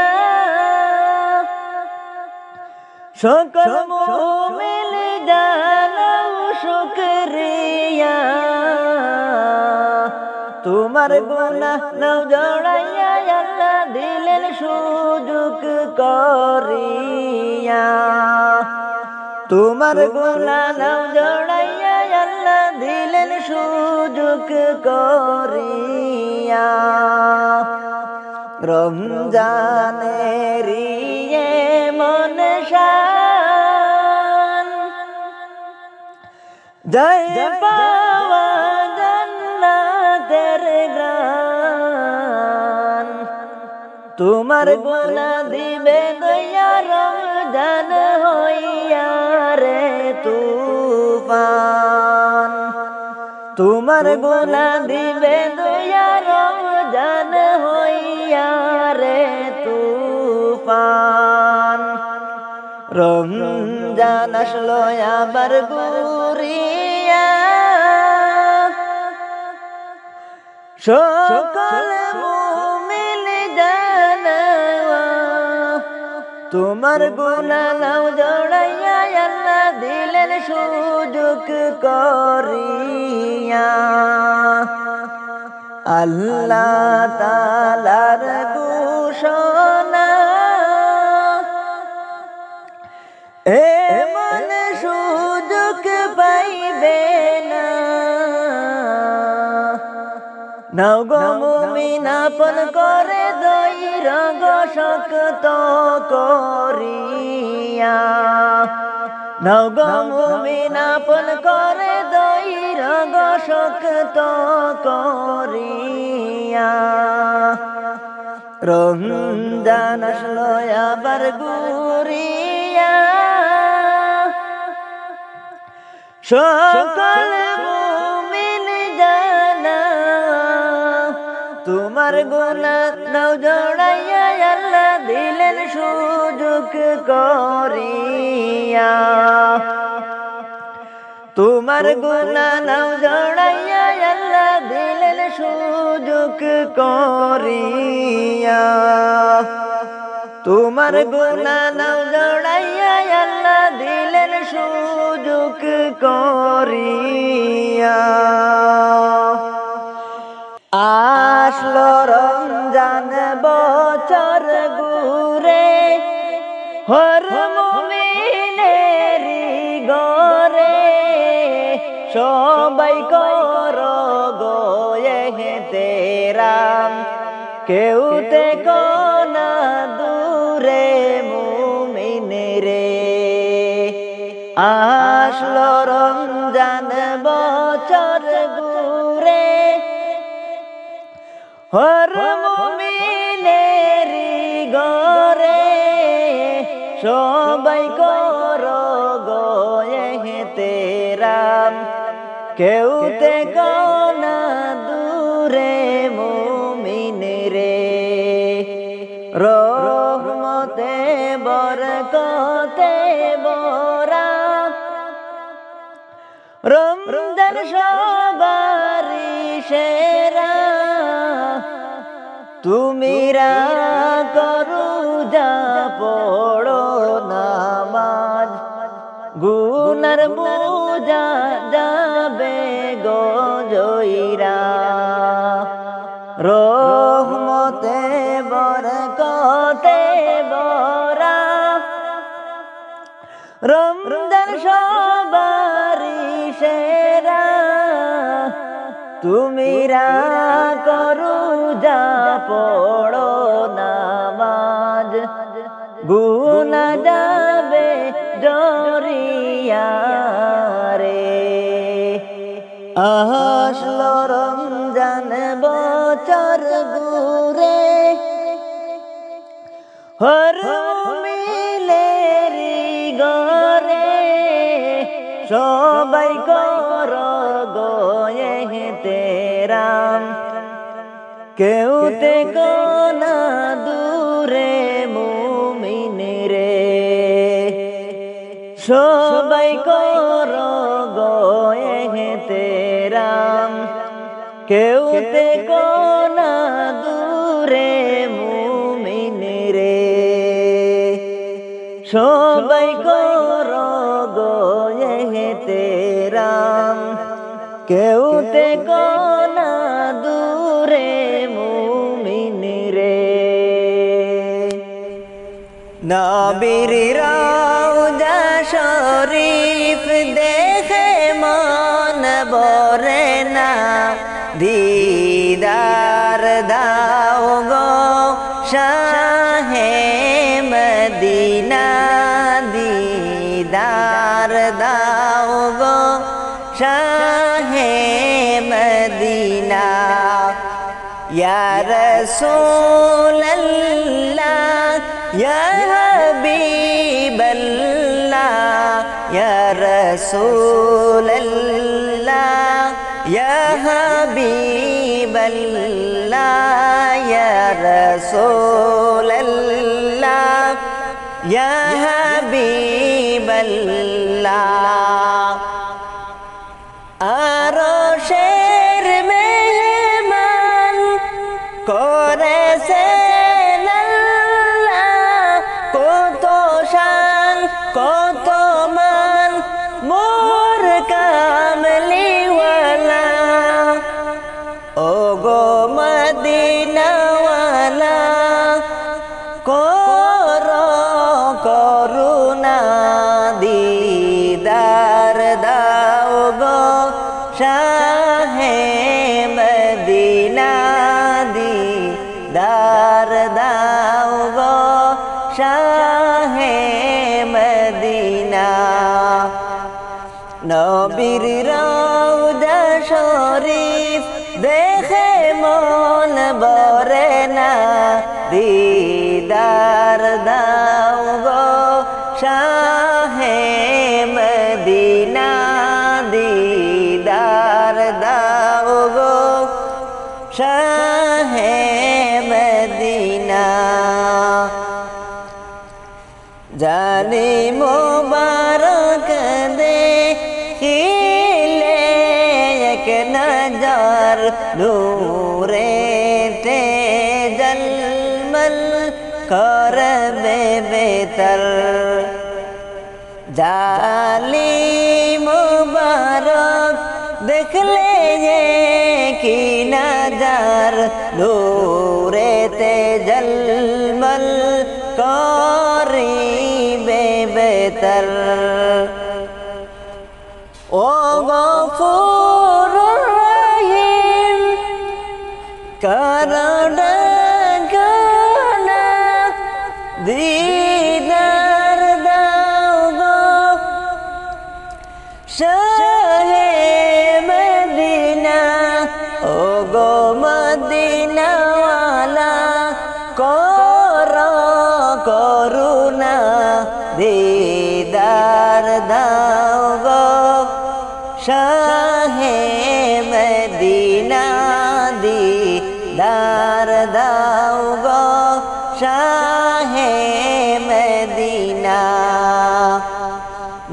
সকল মুমিন জানাও শুকরিয়া তোমার গুনাহ নাও জড়াইয়া আল্লাহ দিলেন সুযোগ করিয়া তোমার গুনাহ নাও জড়াইয়া আল্লাহ দিলেন সুযোগ করিয়া রমজানের মন শান জয় পাওয়া জান্নাতের গ্রান তোমার গুনাহ দিবে দয়া রমজান হইয়া রে তুফান তোমার গুনাহ দিবে দয়া রমজান হইয়া রে তুফান রমজান আসলো আবার ঘুরিয়া সকল মুমিন জানাও তোমার গুনাহ নাও জড়াইয়া আল্লাহ দিলেন সুযোগ করিয়া আল্লাহ তাআলার ঘোষণা এমন সুযোগ পাইবে না নাও গো মুমিন আপন করে দৈরগ শক্ত করিয়া নাও গো মুমিন আপন করে দৈরগ শক্ত করিয়া রমজান আসলো আবার ঘুরিয়া সকল মুমিন জানাও তোমার গুনাহ নাও জড়াইয়া আল্লাহ দিলেন সুযোগ করিয়া তোমার গুনাহ নাও জড়াইয়া আল্লাহ দিলেন সুযোগ করিয়া তোমার গুনাহ নাও জড়াইয়া আল্লাহ দিলেন সুযোগ করিয়া আসলো রমজান বছর ঘুরে হর মুমিনের ঘরে সবাই কর গোয়ে তেরাম কেউ তে কোনা দূরে মুমিন রে আসলো রমজান বছর ঘুরে হর মুমিনের ঘরে সবাই কর গোয়ে তেরাম কেউ তে কোনা দূরে মুমিন রে রহমতে বরকতে বরা রমজান সবারি সেরা তুমি রা করু রোজা পড়ো নামাজ, গুনার বোঝা যাবে গো জয়রা। রহমতে বরকতে ভরা রমজান সবারই সেরা, তুমি করো যা পড়ো নামাজ, গুনা যাবে জরিয়া রে। আসলো রমজান বছর ঘুরে, হর মিলেরি গরে, সবাই কর গোয়ে তেরাম, কেউ তে কোনা দূরে মুমিন রে। সবাই কর গোয়ে তেরাম, কেউ তে কোনা দূরে মুমিন রে। সবাই কর গোয়ে তেরাম, কেউ তে কোনা দূরে মুমিন রে। নবীর রওজা শরীফ দেখে মন ভরে না, দিদার দাও গো শাহে মদিনা, দিদার দাও গো শাহে মদিনা। ইয়া রাসূলুল্লাহ ইয়া হাবিবাল্লাহ, ইয়া রাসূলুল্লাহ ইয়া হাবিবাল্লাহ, ইয়া রাসূলুল্লাহ ইয়া হাবিবাল্লাহ। আরশের মেহমান করেছেন আল্লাহ, কত শান কত মান মোর কামলিওয়ালা। ও গো মদিনাওয়ালা, করো করুণা, দিদার দাও গো শাহে মদিনা, দিদার দাও গো শাহে মদিনা। নবীর রওজা শরীফ দেখে মন ভরে না, দিদার দাও গো শাহে মদিনা, দিদার দাও গো শাহে মদিনা। জানি মোবারক দেখিলে এক নজর, নূরে তে জলমল করবে বেতর। জালি মোবারক দেখলে কি নজর, নূরে তে জলমল করিবে বেতর। ও গফুর রহিম করুণা গানা, দিদার দাও গো শাহে মদিনা। ও গো মদিনাওয়ালা, করো করুণা, দিদার দাও গো শাহে মদিনা, দিদার দাও গো শাহে মদিনা।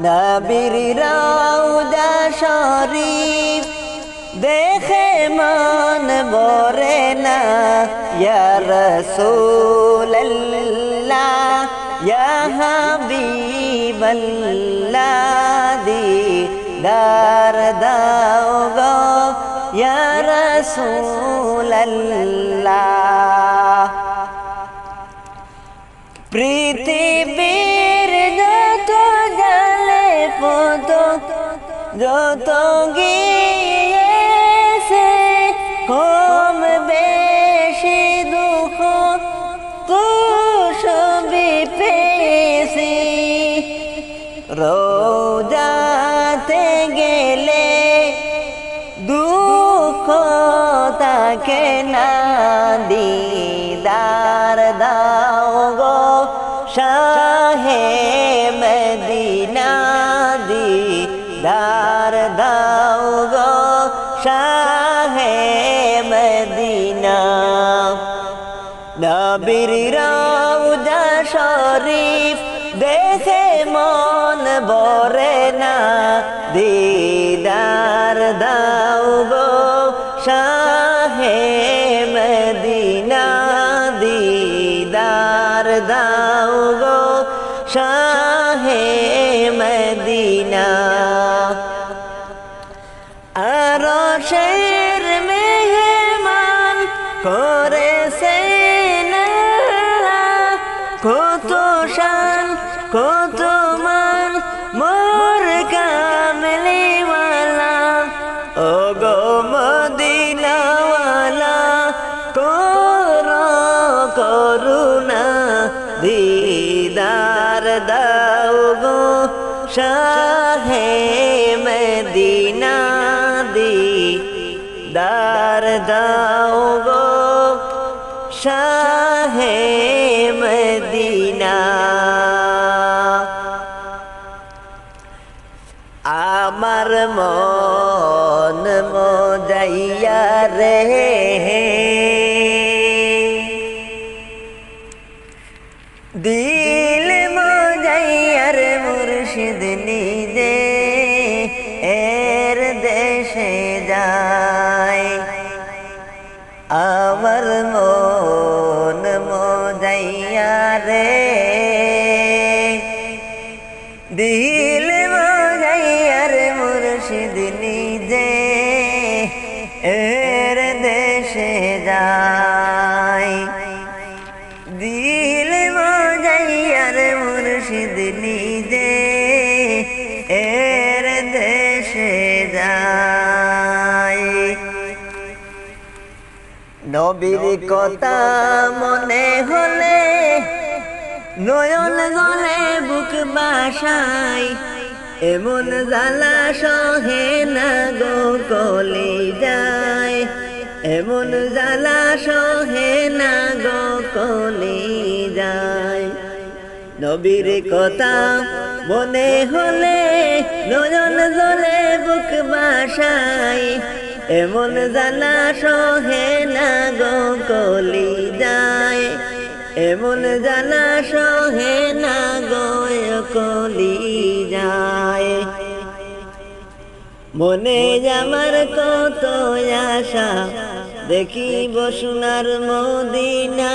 নবীর রওজা শরীফ দেখে মন ভরে না, ইয়া রাসূলুল্লাহ হাবিবাল্লাহ দিদার দাও গো ইয়া রাসূলাল্লাহ পৃথিবীর যত জালে পত যত গিয়েছে কম বেশি দুঃখ তো সবই পেয়েছি রোজাতে গেলে দুঃখ তাকে না দিদার দাও গো শাহে মদিনা দিদার দাও গো শাহে মদিনা নবীর রওজা শরীফ দেখে মন ভরে না দিদার দাও গো শাহে মদিনা দিদার দাও গো শাহে মদিনা আরশের মেহমান করেছেন কত শান কত মান মোর কামলিওয়ালা ও গো মদিনাওয়ালা কর করুণা দিদার দাও গো শাহে মদিনা দিদার দাও গো শাহে মদিনা আমার মন মজাইয়া রে দিল মজাইয়ার মুর্শিদ নিজে এর দেশে যায় আমার মন মজাইয়া রে দিল মজাইয়ার মুর্শিদ নিজে এর দেশে যায় দিল মজাইয়ার মুর্শিদ নিজে এর দেশে যায় নবীর কথা মনে হলে নয়ন জলে বুক বাসায় এমন জ্বালা সহে না গো কলি যায় এমন জ্বালা সহে না গো কলি যায় নবীর কথা মনে হলে নয়ন জলে বুক বাসায় এমন জ্বালা সহে না গো কলি যায় এমন জ্বালা সহে না গো কলি যায় মনে আমার কত আশা দেখিব সোনার মদিনা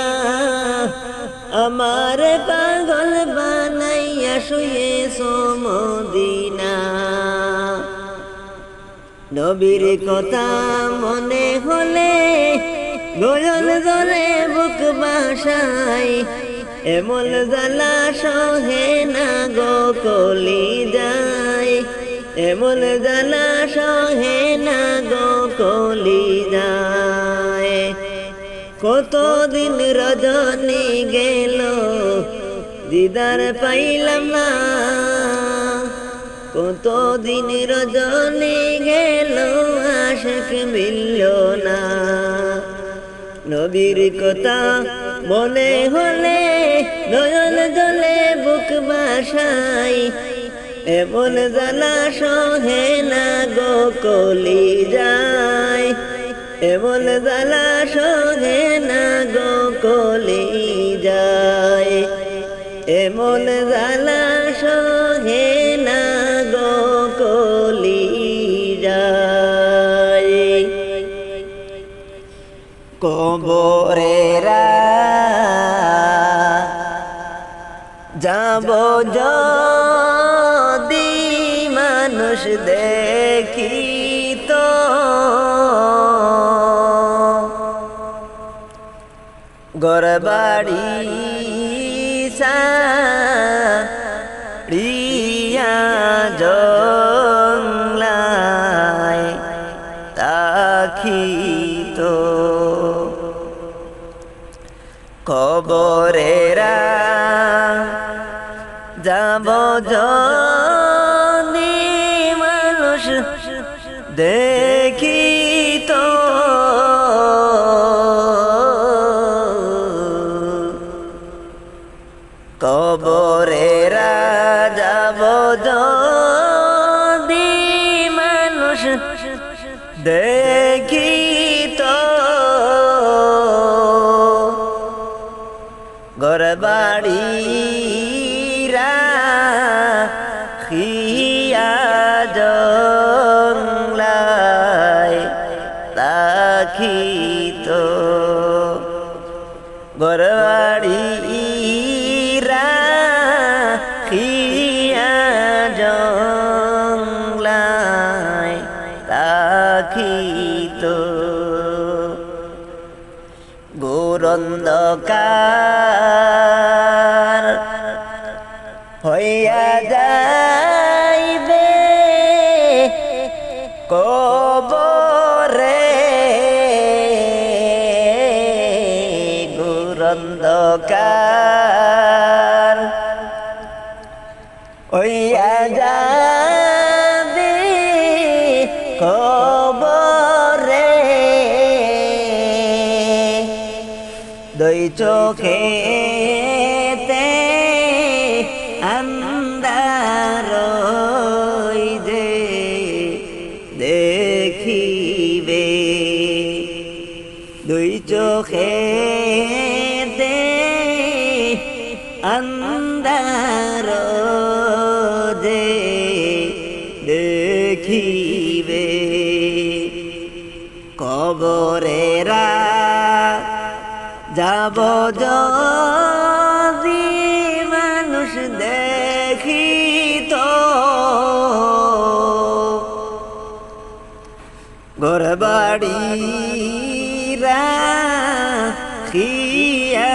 আমার পাগল বানাইয়া শুয়েছো মদিনা নবীর কথা মনে হলে নয়ন জলে বুক বাসায় এমন জ্বালা সহে না গো কলি যায় এমন জ্বালা সহে না গো কলি যায় কতদিন রজনী গেল দিদার পাইলাম না কতদিন রজনী গেল আশিক মিলল না নবীর কথা মনে হলে নয়ন জলে বুক বাসায় এমন জ্বালা সহে না গো কলি যায় এমন জ্বালা সহে না গো কলি যায় এমন জ্বালা সহে না গো কলি যায় কবরেরা যাব দেখিত ঘরবাড়ি ছাড়িয়া জংলায় থাকিত কবরেরা যাব যদি মানুষ দেখিত কবরেরা যাব যদি মানুষ দেখিত ঘরবাড়ি রাখিয়া জংলায় থাকিত ঘরবাড়ি রাখিয়া জংলায় থাকিত ঘোরন্ধকার হইয়া যাইবে কবরে ঘোরন্ধকার হইয়া যাবে কবরে দুই চোখেতে আন্ধার যে দেখিবে দুই চোখেতে আন্ধার যে দেখিবে কবরেরা যাব যদি মানুষ দেখিত ঘরবাড়ি রাখিয়া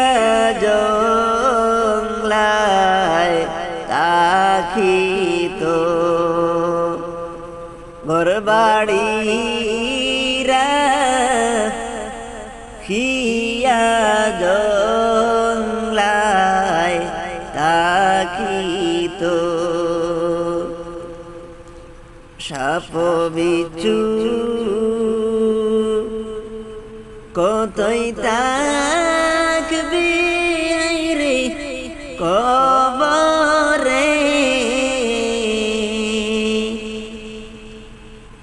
জংলায় থাকিত ঘরবাড়ি রাখিয়া জংলায় থাকিত সাপ বিচ্ছু কতই থাকবি রে কবরে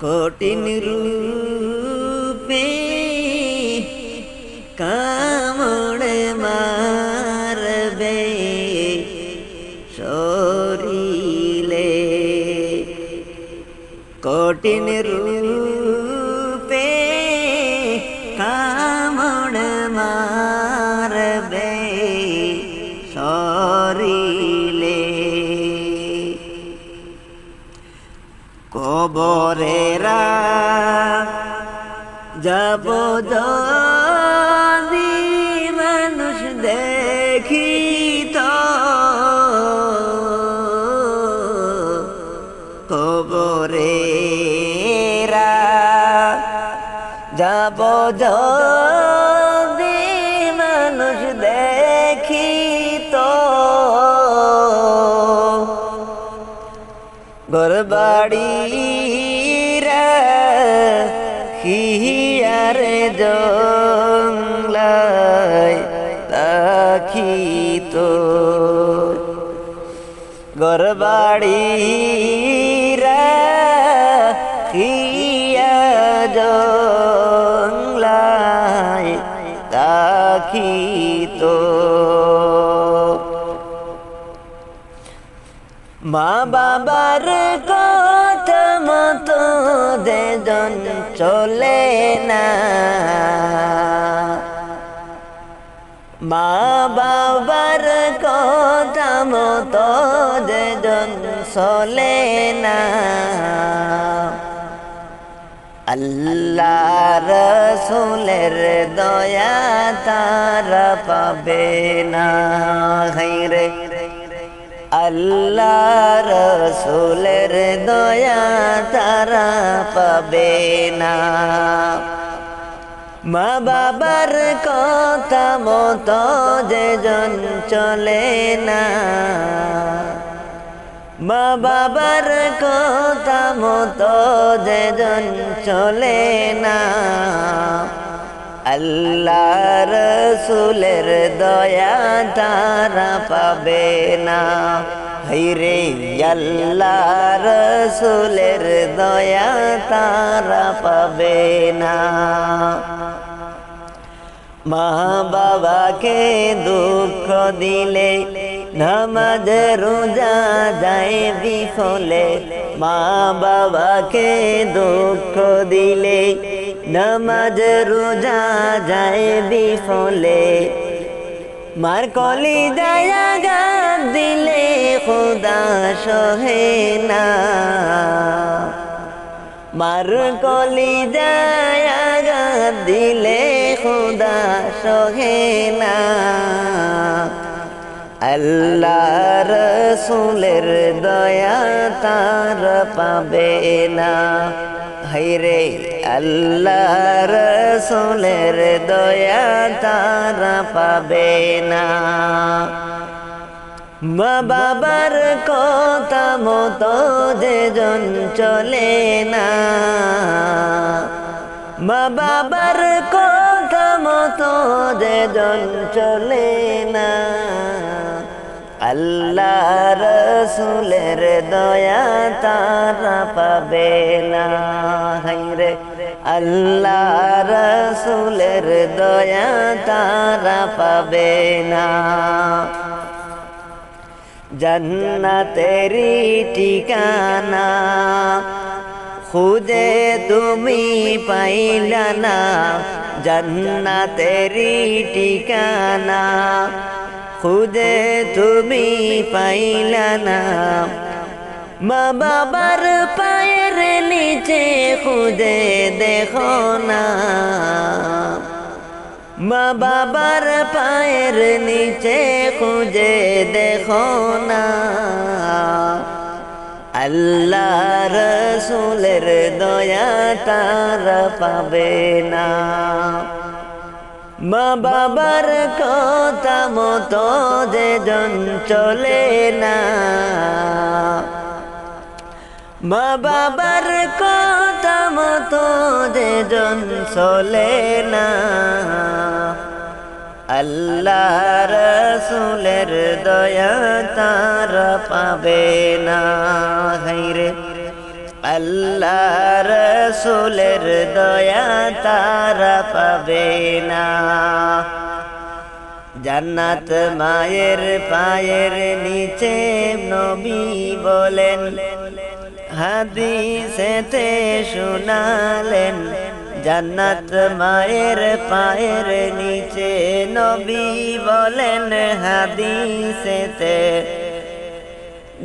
কঠিন রূপে কামড়ে মারবে শরীরে কঠিন রূপে কামড় মারবে শরীরে কবরেরা যাব যদি মানুষ দেখিত কবরেরা যাব যদি মানুষ দেখিত ঘরবাড়ি রাখিয়ারে জংলায় থাকিত ঘরবাড়ি রাখিয়া জংলায় থাকিত মা বাবার কথা মতো যেজন চলে না মা বাবার কথা কথা মতো যেজন চলে না, আল্লাহ রসুলের দয়া তারা পাবে না। হায়রে আল্লাহ রসুলের দয়া তারা পাবে না। মা বাবার কথা মতো যেজন চলে না, মা বাবার কথা মতো যেজন চলে না, আল্লাহ রসুলের দয়া তারা পাবে না। হায়রে আল্লাহ রসুলের দয়া তারা পাবে না। মা বাবাকে দুঃখ দিলে নামাজ রোজা যায় বিফলে, মা বাবাকে দুঃখ দিলে নামাজ রোজা যায় বিফলে, মার কলি দয়া গান দিলে খোদা সহে না, মার কলি দয়া গান দিলে খোদা সহে না, আল্লাহ রসুলের দয়া তার পাবে না। হায়রে আল্লাহ রসুলের দয়া তার পাবে না। মা বাবার কথা মতো যেজন চলে না, মা বাবার কথা মতো যেজন চলে না, আল্লাহ রসুলের দয়া তারা পাবে না। হায়রে আল্লাহ রসুলের দয়া তারা পাবে না। জান্নাতেরি ঠিকানা খুঁজে তুমি পাইলা না, জান্নাতেরি ঠিকানা খুঁজে তুমি পাইলা না, মা বাবার পায়ের নিচে খুঁজে দেখো না, মা বাবার পায়ের নিচে খুঁজে দেখো না, আল্লাহ রসুলের দয়া তারা পাবে না। মা বাবার কথা মতো যেজন চলে না, মা বাবার কথা মতো যেজন চলে না, আল্লাহ রসুলের দয়া তারা পাবে না। হায়রে আল্লাহ রসুলের দয়া তারা পাবে না। জান্নাত মায়ের পায়ের নিচে নবী বলেন, হাদিসেতে শুনালেন, জান্নাত মায়ের পায়ের নিচে নবী বলেন হাদিসেতে,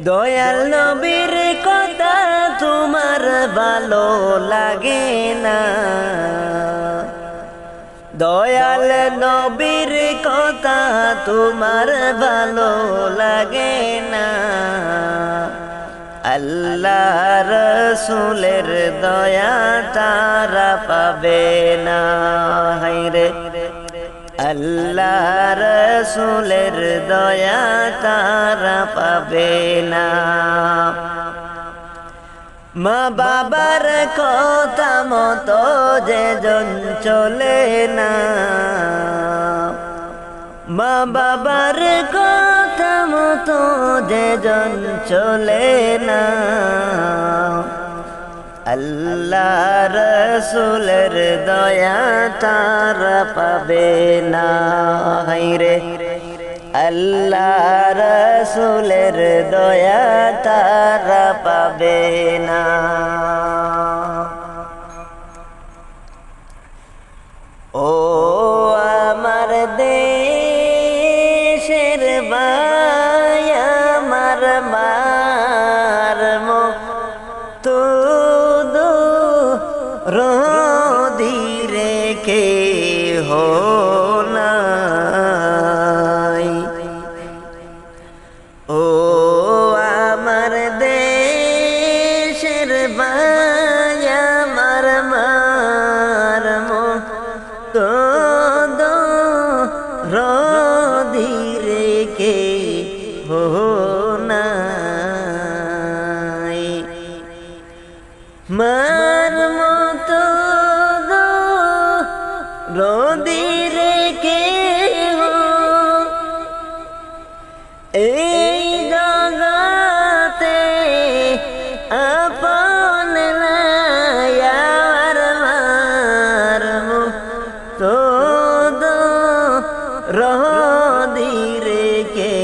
দয়াল নবীর কথা তোমার ভালো লাগে না, দয়াল নবীর কথা তোমার ভালো লাগে না, আল্লাহ রসুলের দয়া তারা পাবে না। হায়রে আল্লাহ রসুলের দয়া তারা পাবে না। মা বাবার কথা মতো যেজন চলে না, মা বাবার কথা মতো যেজন চলে না, আল্লাহ রসুলের দয়া তারা পাবে না। হায়রে আল্লাহ রসুলের দয়া তারা পাবে না। ও আমার দেশের ভাই, মার মতো রোদি রেখে এই জগতে আপন আর মার মতো রোদি রেখে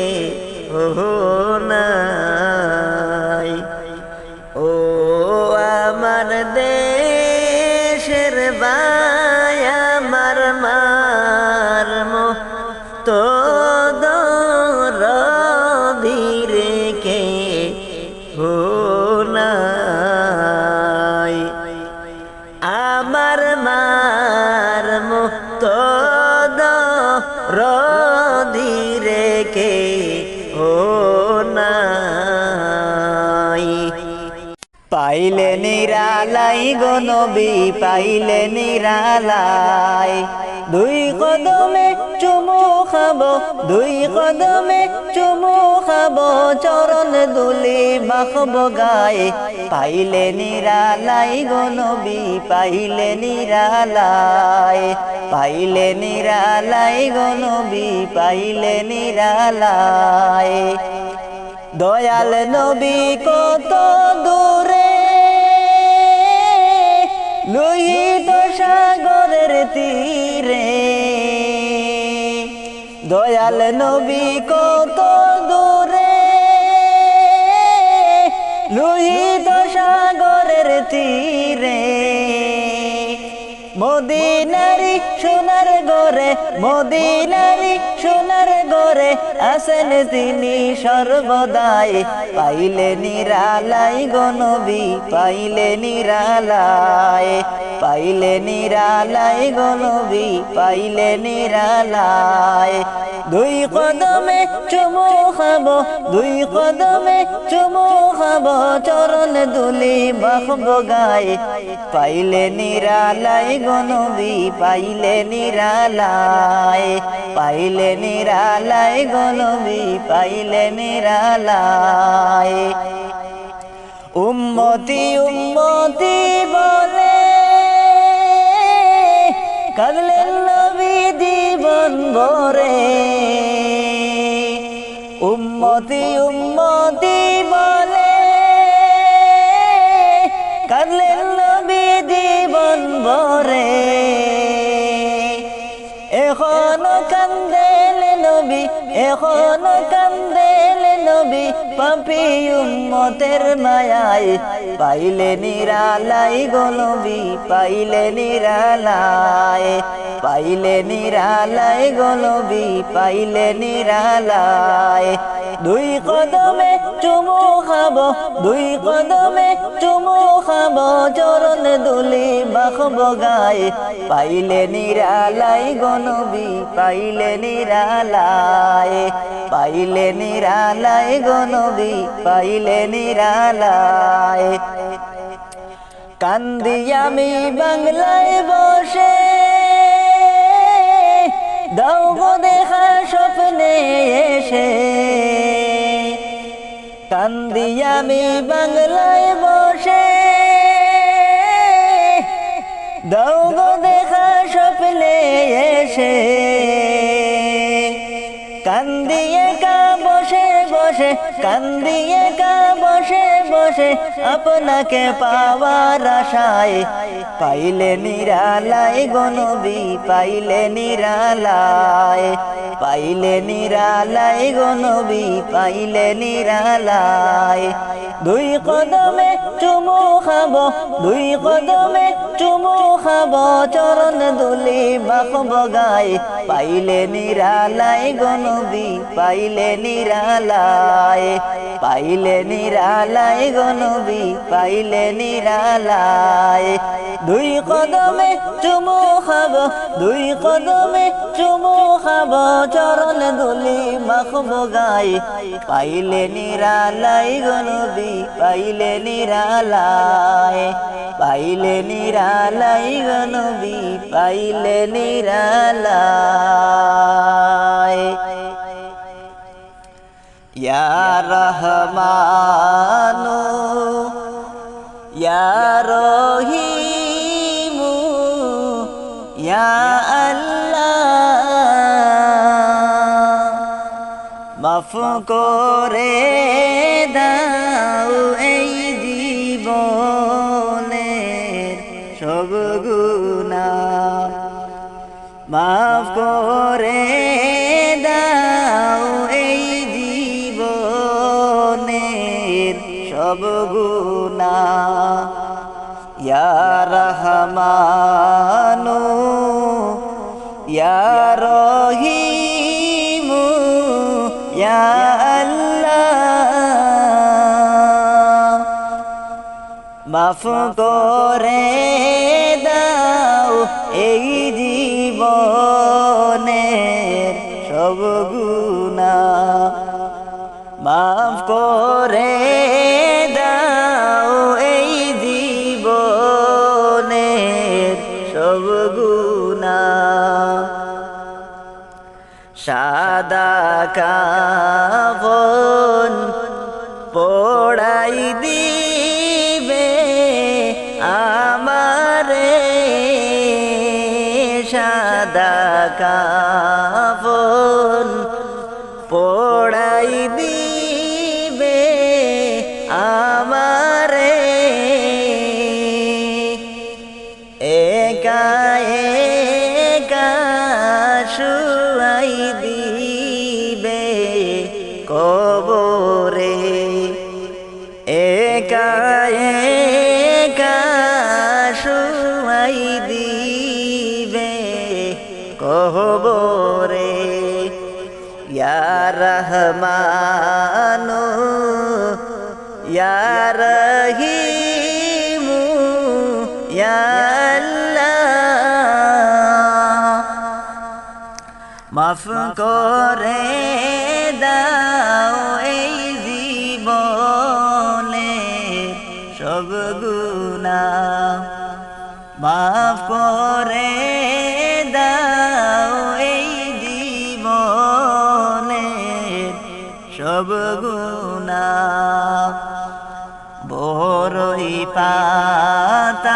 নাই ও আমার দেশের ভাই আমার মার মতো ধীরে কে নাই আমার মার মতো ধীরে কে নাই পাইলে নিরালাই গো নবী পাইলে নিরালাই দুই কদমে চুমু খাবো দুই কদমে চুমু খাবো চরণ দুলি মাখবো গায়ে পাইলে নিরালাই গো নবী পাইলে নিরালাই পাইলে নিরালাই গো নবী পাইলে নিরালাই দয়াল নবী কত দূরে লোহিত সাগরের তীরে দয়াল নবী কত দূরে লোহিত সাগরের তীরে মদিনারি সোনার গরে মদিনারি সোনার গরে আসেন তিনি সর্বদাই পাইলে নিরালাই গো নবী পাইলে নিরালাই পাইলে নিরালাই গো নবী পাইলে নিরালাই দুই কদমে চুমু খাবো দুই কদমে চুমু খাবো চরণ দুলি মাখবো গায়ে পাইলে নিরালাই গো নবী পাইলে নিরালাই পাইলে নিরালাই গো নবী পাইলে নিরালাই উম্মতি উম্মতি বলে কাঁদলেন নবী জীবন ভরে উম্মতি উম্মতি বলে কাঁদলেন নবী জীবন ভরে এখনো কান্দেন নবী এখনো কান্দেন নবী পাপী উম্মতের মায়ায় পাইলে নিরালাই গো নবী পাইলে নিরালাই পাইলে নিরালাই গো নবী পাইলে নিরালাই দুই কদমে চুমু খাবো দুই কদমে চুমু খাবো চরণ দুলি মাখবো গায়ে পাইলে নিরালাই গো নবী পাইলে নিরালাই পাইলে নিরালাই গো নবী পাইলে নিরালাই কান্দি আমি বাংলায় বসে দাও গো দেখা স্বপ্নে এসে কান্দি আমি বাংলায় বসে দাও গো দেখা স্বপ্নে এসে কান্দিয়ে কা বসে বসে কান্দিয়ে কা বসে বসে আপনাকে পাওয়ার আশায় পাইলে নিরালাই গো নবী পাইলে নিরালাই পাইলে নিরালাই গো নবী পাইলে নিরালাই দুই কদমে চুমু খাবো দুই কদমে চুমু খাবো চরণ দুলি মাখবো গায়ে পাইলে নিরালাই গো নবী পাইলে নিরালাই পাইলে নিরালাই গো নবী পাইলে নিরালাই দুই কদমে চুমু খাবো দুই কদমে চুমু খাবো চরণ দুলি মাখবো গায়ে পাইলে নিরালাই গো নবী পাইলে নিরালাই পাইলে নিরালাই গো নবী পাইলে নিরালাই ইয়া রহমানু ইয়া করে দাও এই জীবনের সব গুনাহ মাফ করে দাও এই জীবনের সব গুনাহ ইয়া রহমানু ইয়া রহিমু ইয়া আল্লাহ মাফ করে দাও এই জীবনের সব গুনাহ মাফ করে দাও এই জীবনের সব গুনাহ সাদা কাফন পড়াই দিবে আমারে সাদা কাফন পড়াই দিবে আমারে একা একা শুয়াই দিবে কবরে একা একা শুয়াই দিবে কবরে ইয়া রহমানু ইয়া রহিমু ইয়া আল্লাহ মাফ করে দাও এই জীবনে সব গুনাহ মাফ করে দাও এই জীবনের সব গুনাহ বড়ই পাতার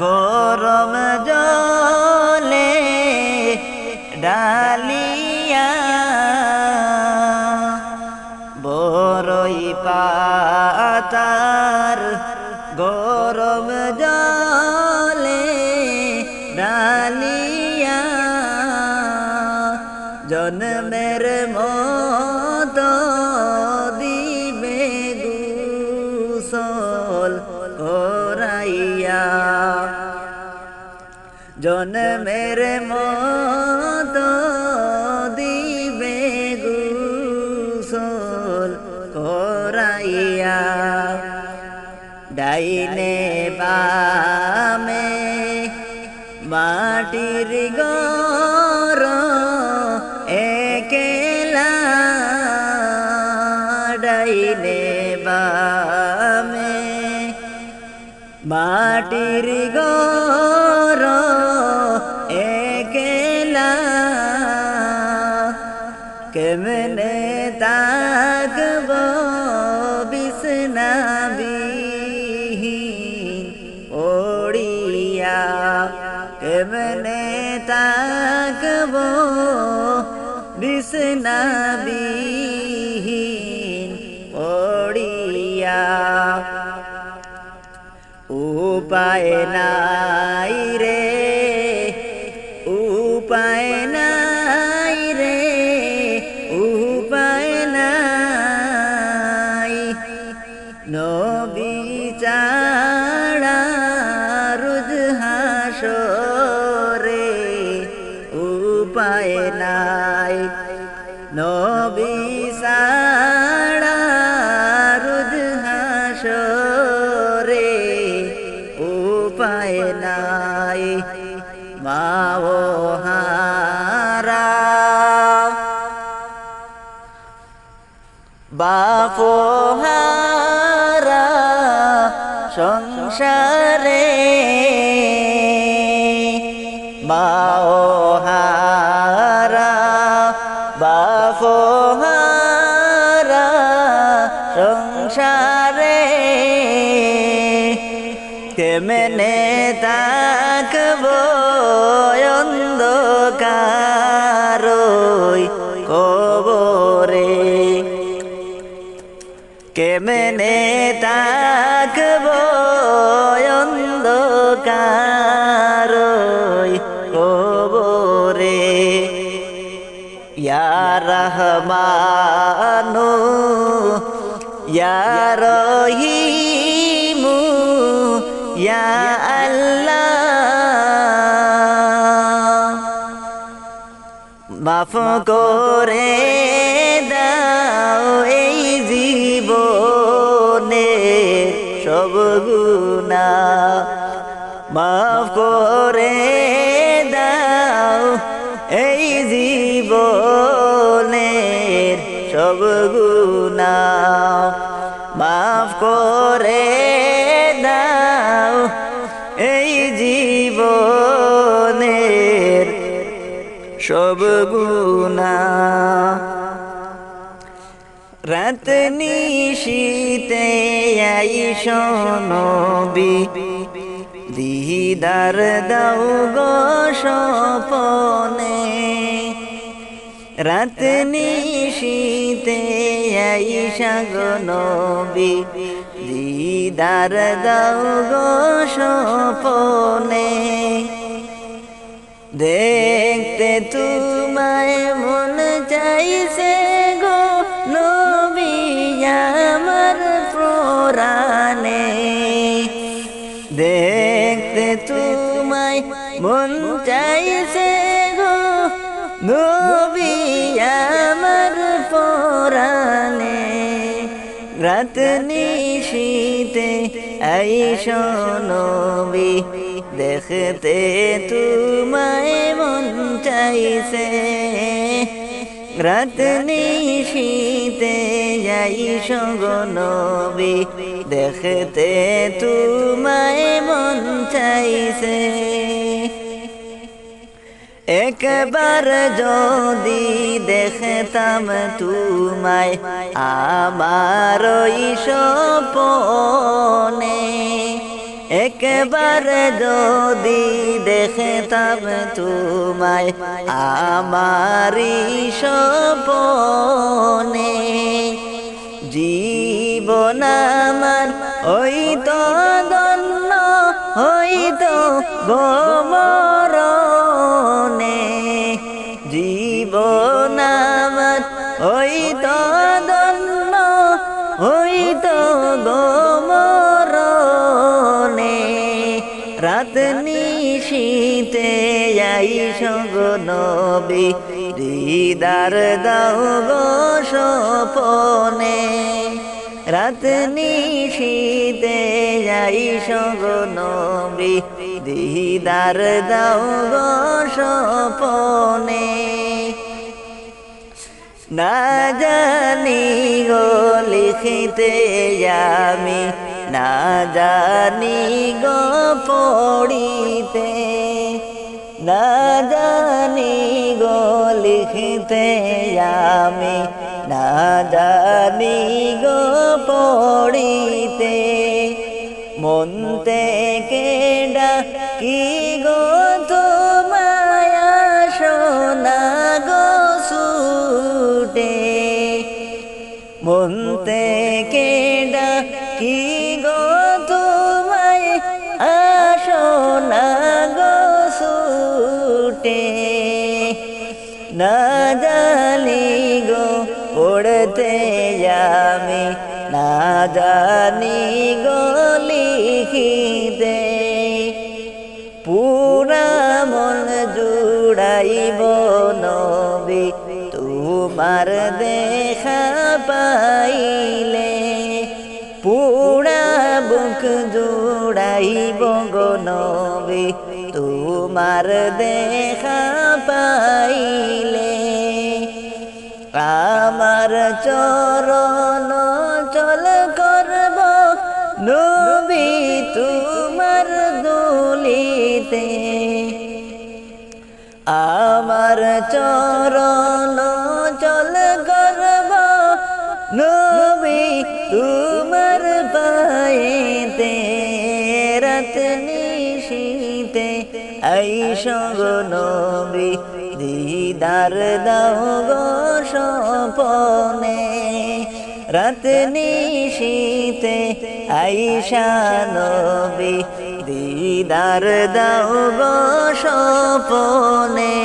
গরম জলে ডালিয়া বড়ই পাতার গরম জলে ডালিয়া জন্মের মতো দিবে গোসল করাইয়া জন্মের মতো দিবে গোসল করাইয়া ডাইনে বামে মাটির ঘর একেলা ডাইনে বামে মাটির ঘর একেলা কেমনে তাকব বিছনাবিহীন ওড়িয়া কেমনে তাকব বিছনাবিহীন ওড়িয়া উপায় নাই রে উপায় নাই রে উপায় নাই নবী ছাড়া রোজ হাসরে উপায় নাই নবী ছাড়া রোজ হাসরে উপায় নাই মা ও হারা বাপ হারা সংসারে মা ও হারা বাপ হারা সংসারে কেমনে তাকব অন্ধকারই কবর কেমনে তাকবো অন্ধকার কবরে ইয়া রহমানু ইয়া রহিমু ইয়া আল্লাহ মাফ করে দাও এই জীবনে সব গুনাহ মাফ করে দাও এই জীবনের সব গুনাহ মাফ করে দাও এই জীবনের সব গুনাহ রাত নিশীতে আইসো নবী দিদার দাও গো স্বপনে রাত নিশীতে আইসা গো নবী দিদার দাও গো স্বপনে দেখতে তোমায় মন চাইছে গো নবী আমার প্রাণে দেখতে তোমায় মন চাইছে গো নবী আমার প্রাণে রাত নিশীতে আইসো নবী দেখতে তোমায় মন চাইছে রাত নিশীতে আইসো গো নবী দেখতে তোমায় মন চাইছে একবার যদি দেখতাম তোমায় আমার ওই স্বপনে একবার যদি দেখতাম তোমায় আমারি স্বপনে জীবন আমার হইতো ধন্য হইতো গোমরণে জীবন আমার হইতো ধন্য হইতো গোমরণে রাত নিশীতে আইসো গো নবী দিদার দাও গো স্বপনে রাত নিশীতে আইসো গো নবী দিদার দাও গো স্বপনে না জানি গো লিখিতে আমি না জানি গো পড়িতে না জানি গো লিখিতে আমি না জানি গো পড়িতে মন থেকে ডাকি গো তোমায় শোনা গো ছুটে মন থেকে ডাকি গো তোমায় শোনা গো ছুটে না জানি গো পড়তে আমি না জানি গো লিখিতে পুরা মন জুড়াইব নবী তোমার দেখা পাইলে পুরা বুক জুড়াইব গো নবী তোমার দেখা পাইলে আমার চরণ চল করব নবী তোমার দুলিতে আমার চরণ চল করব নবী তোমার পায়েতে রাত নিশীতে আইসো গো নবী দিদার দাও গো স্বপনে রাত নিশীতে আইসা নবী দিদার দাও গো স্বপনে।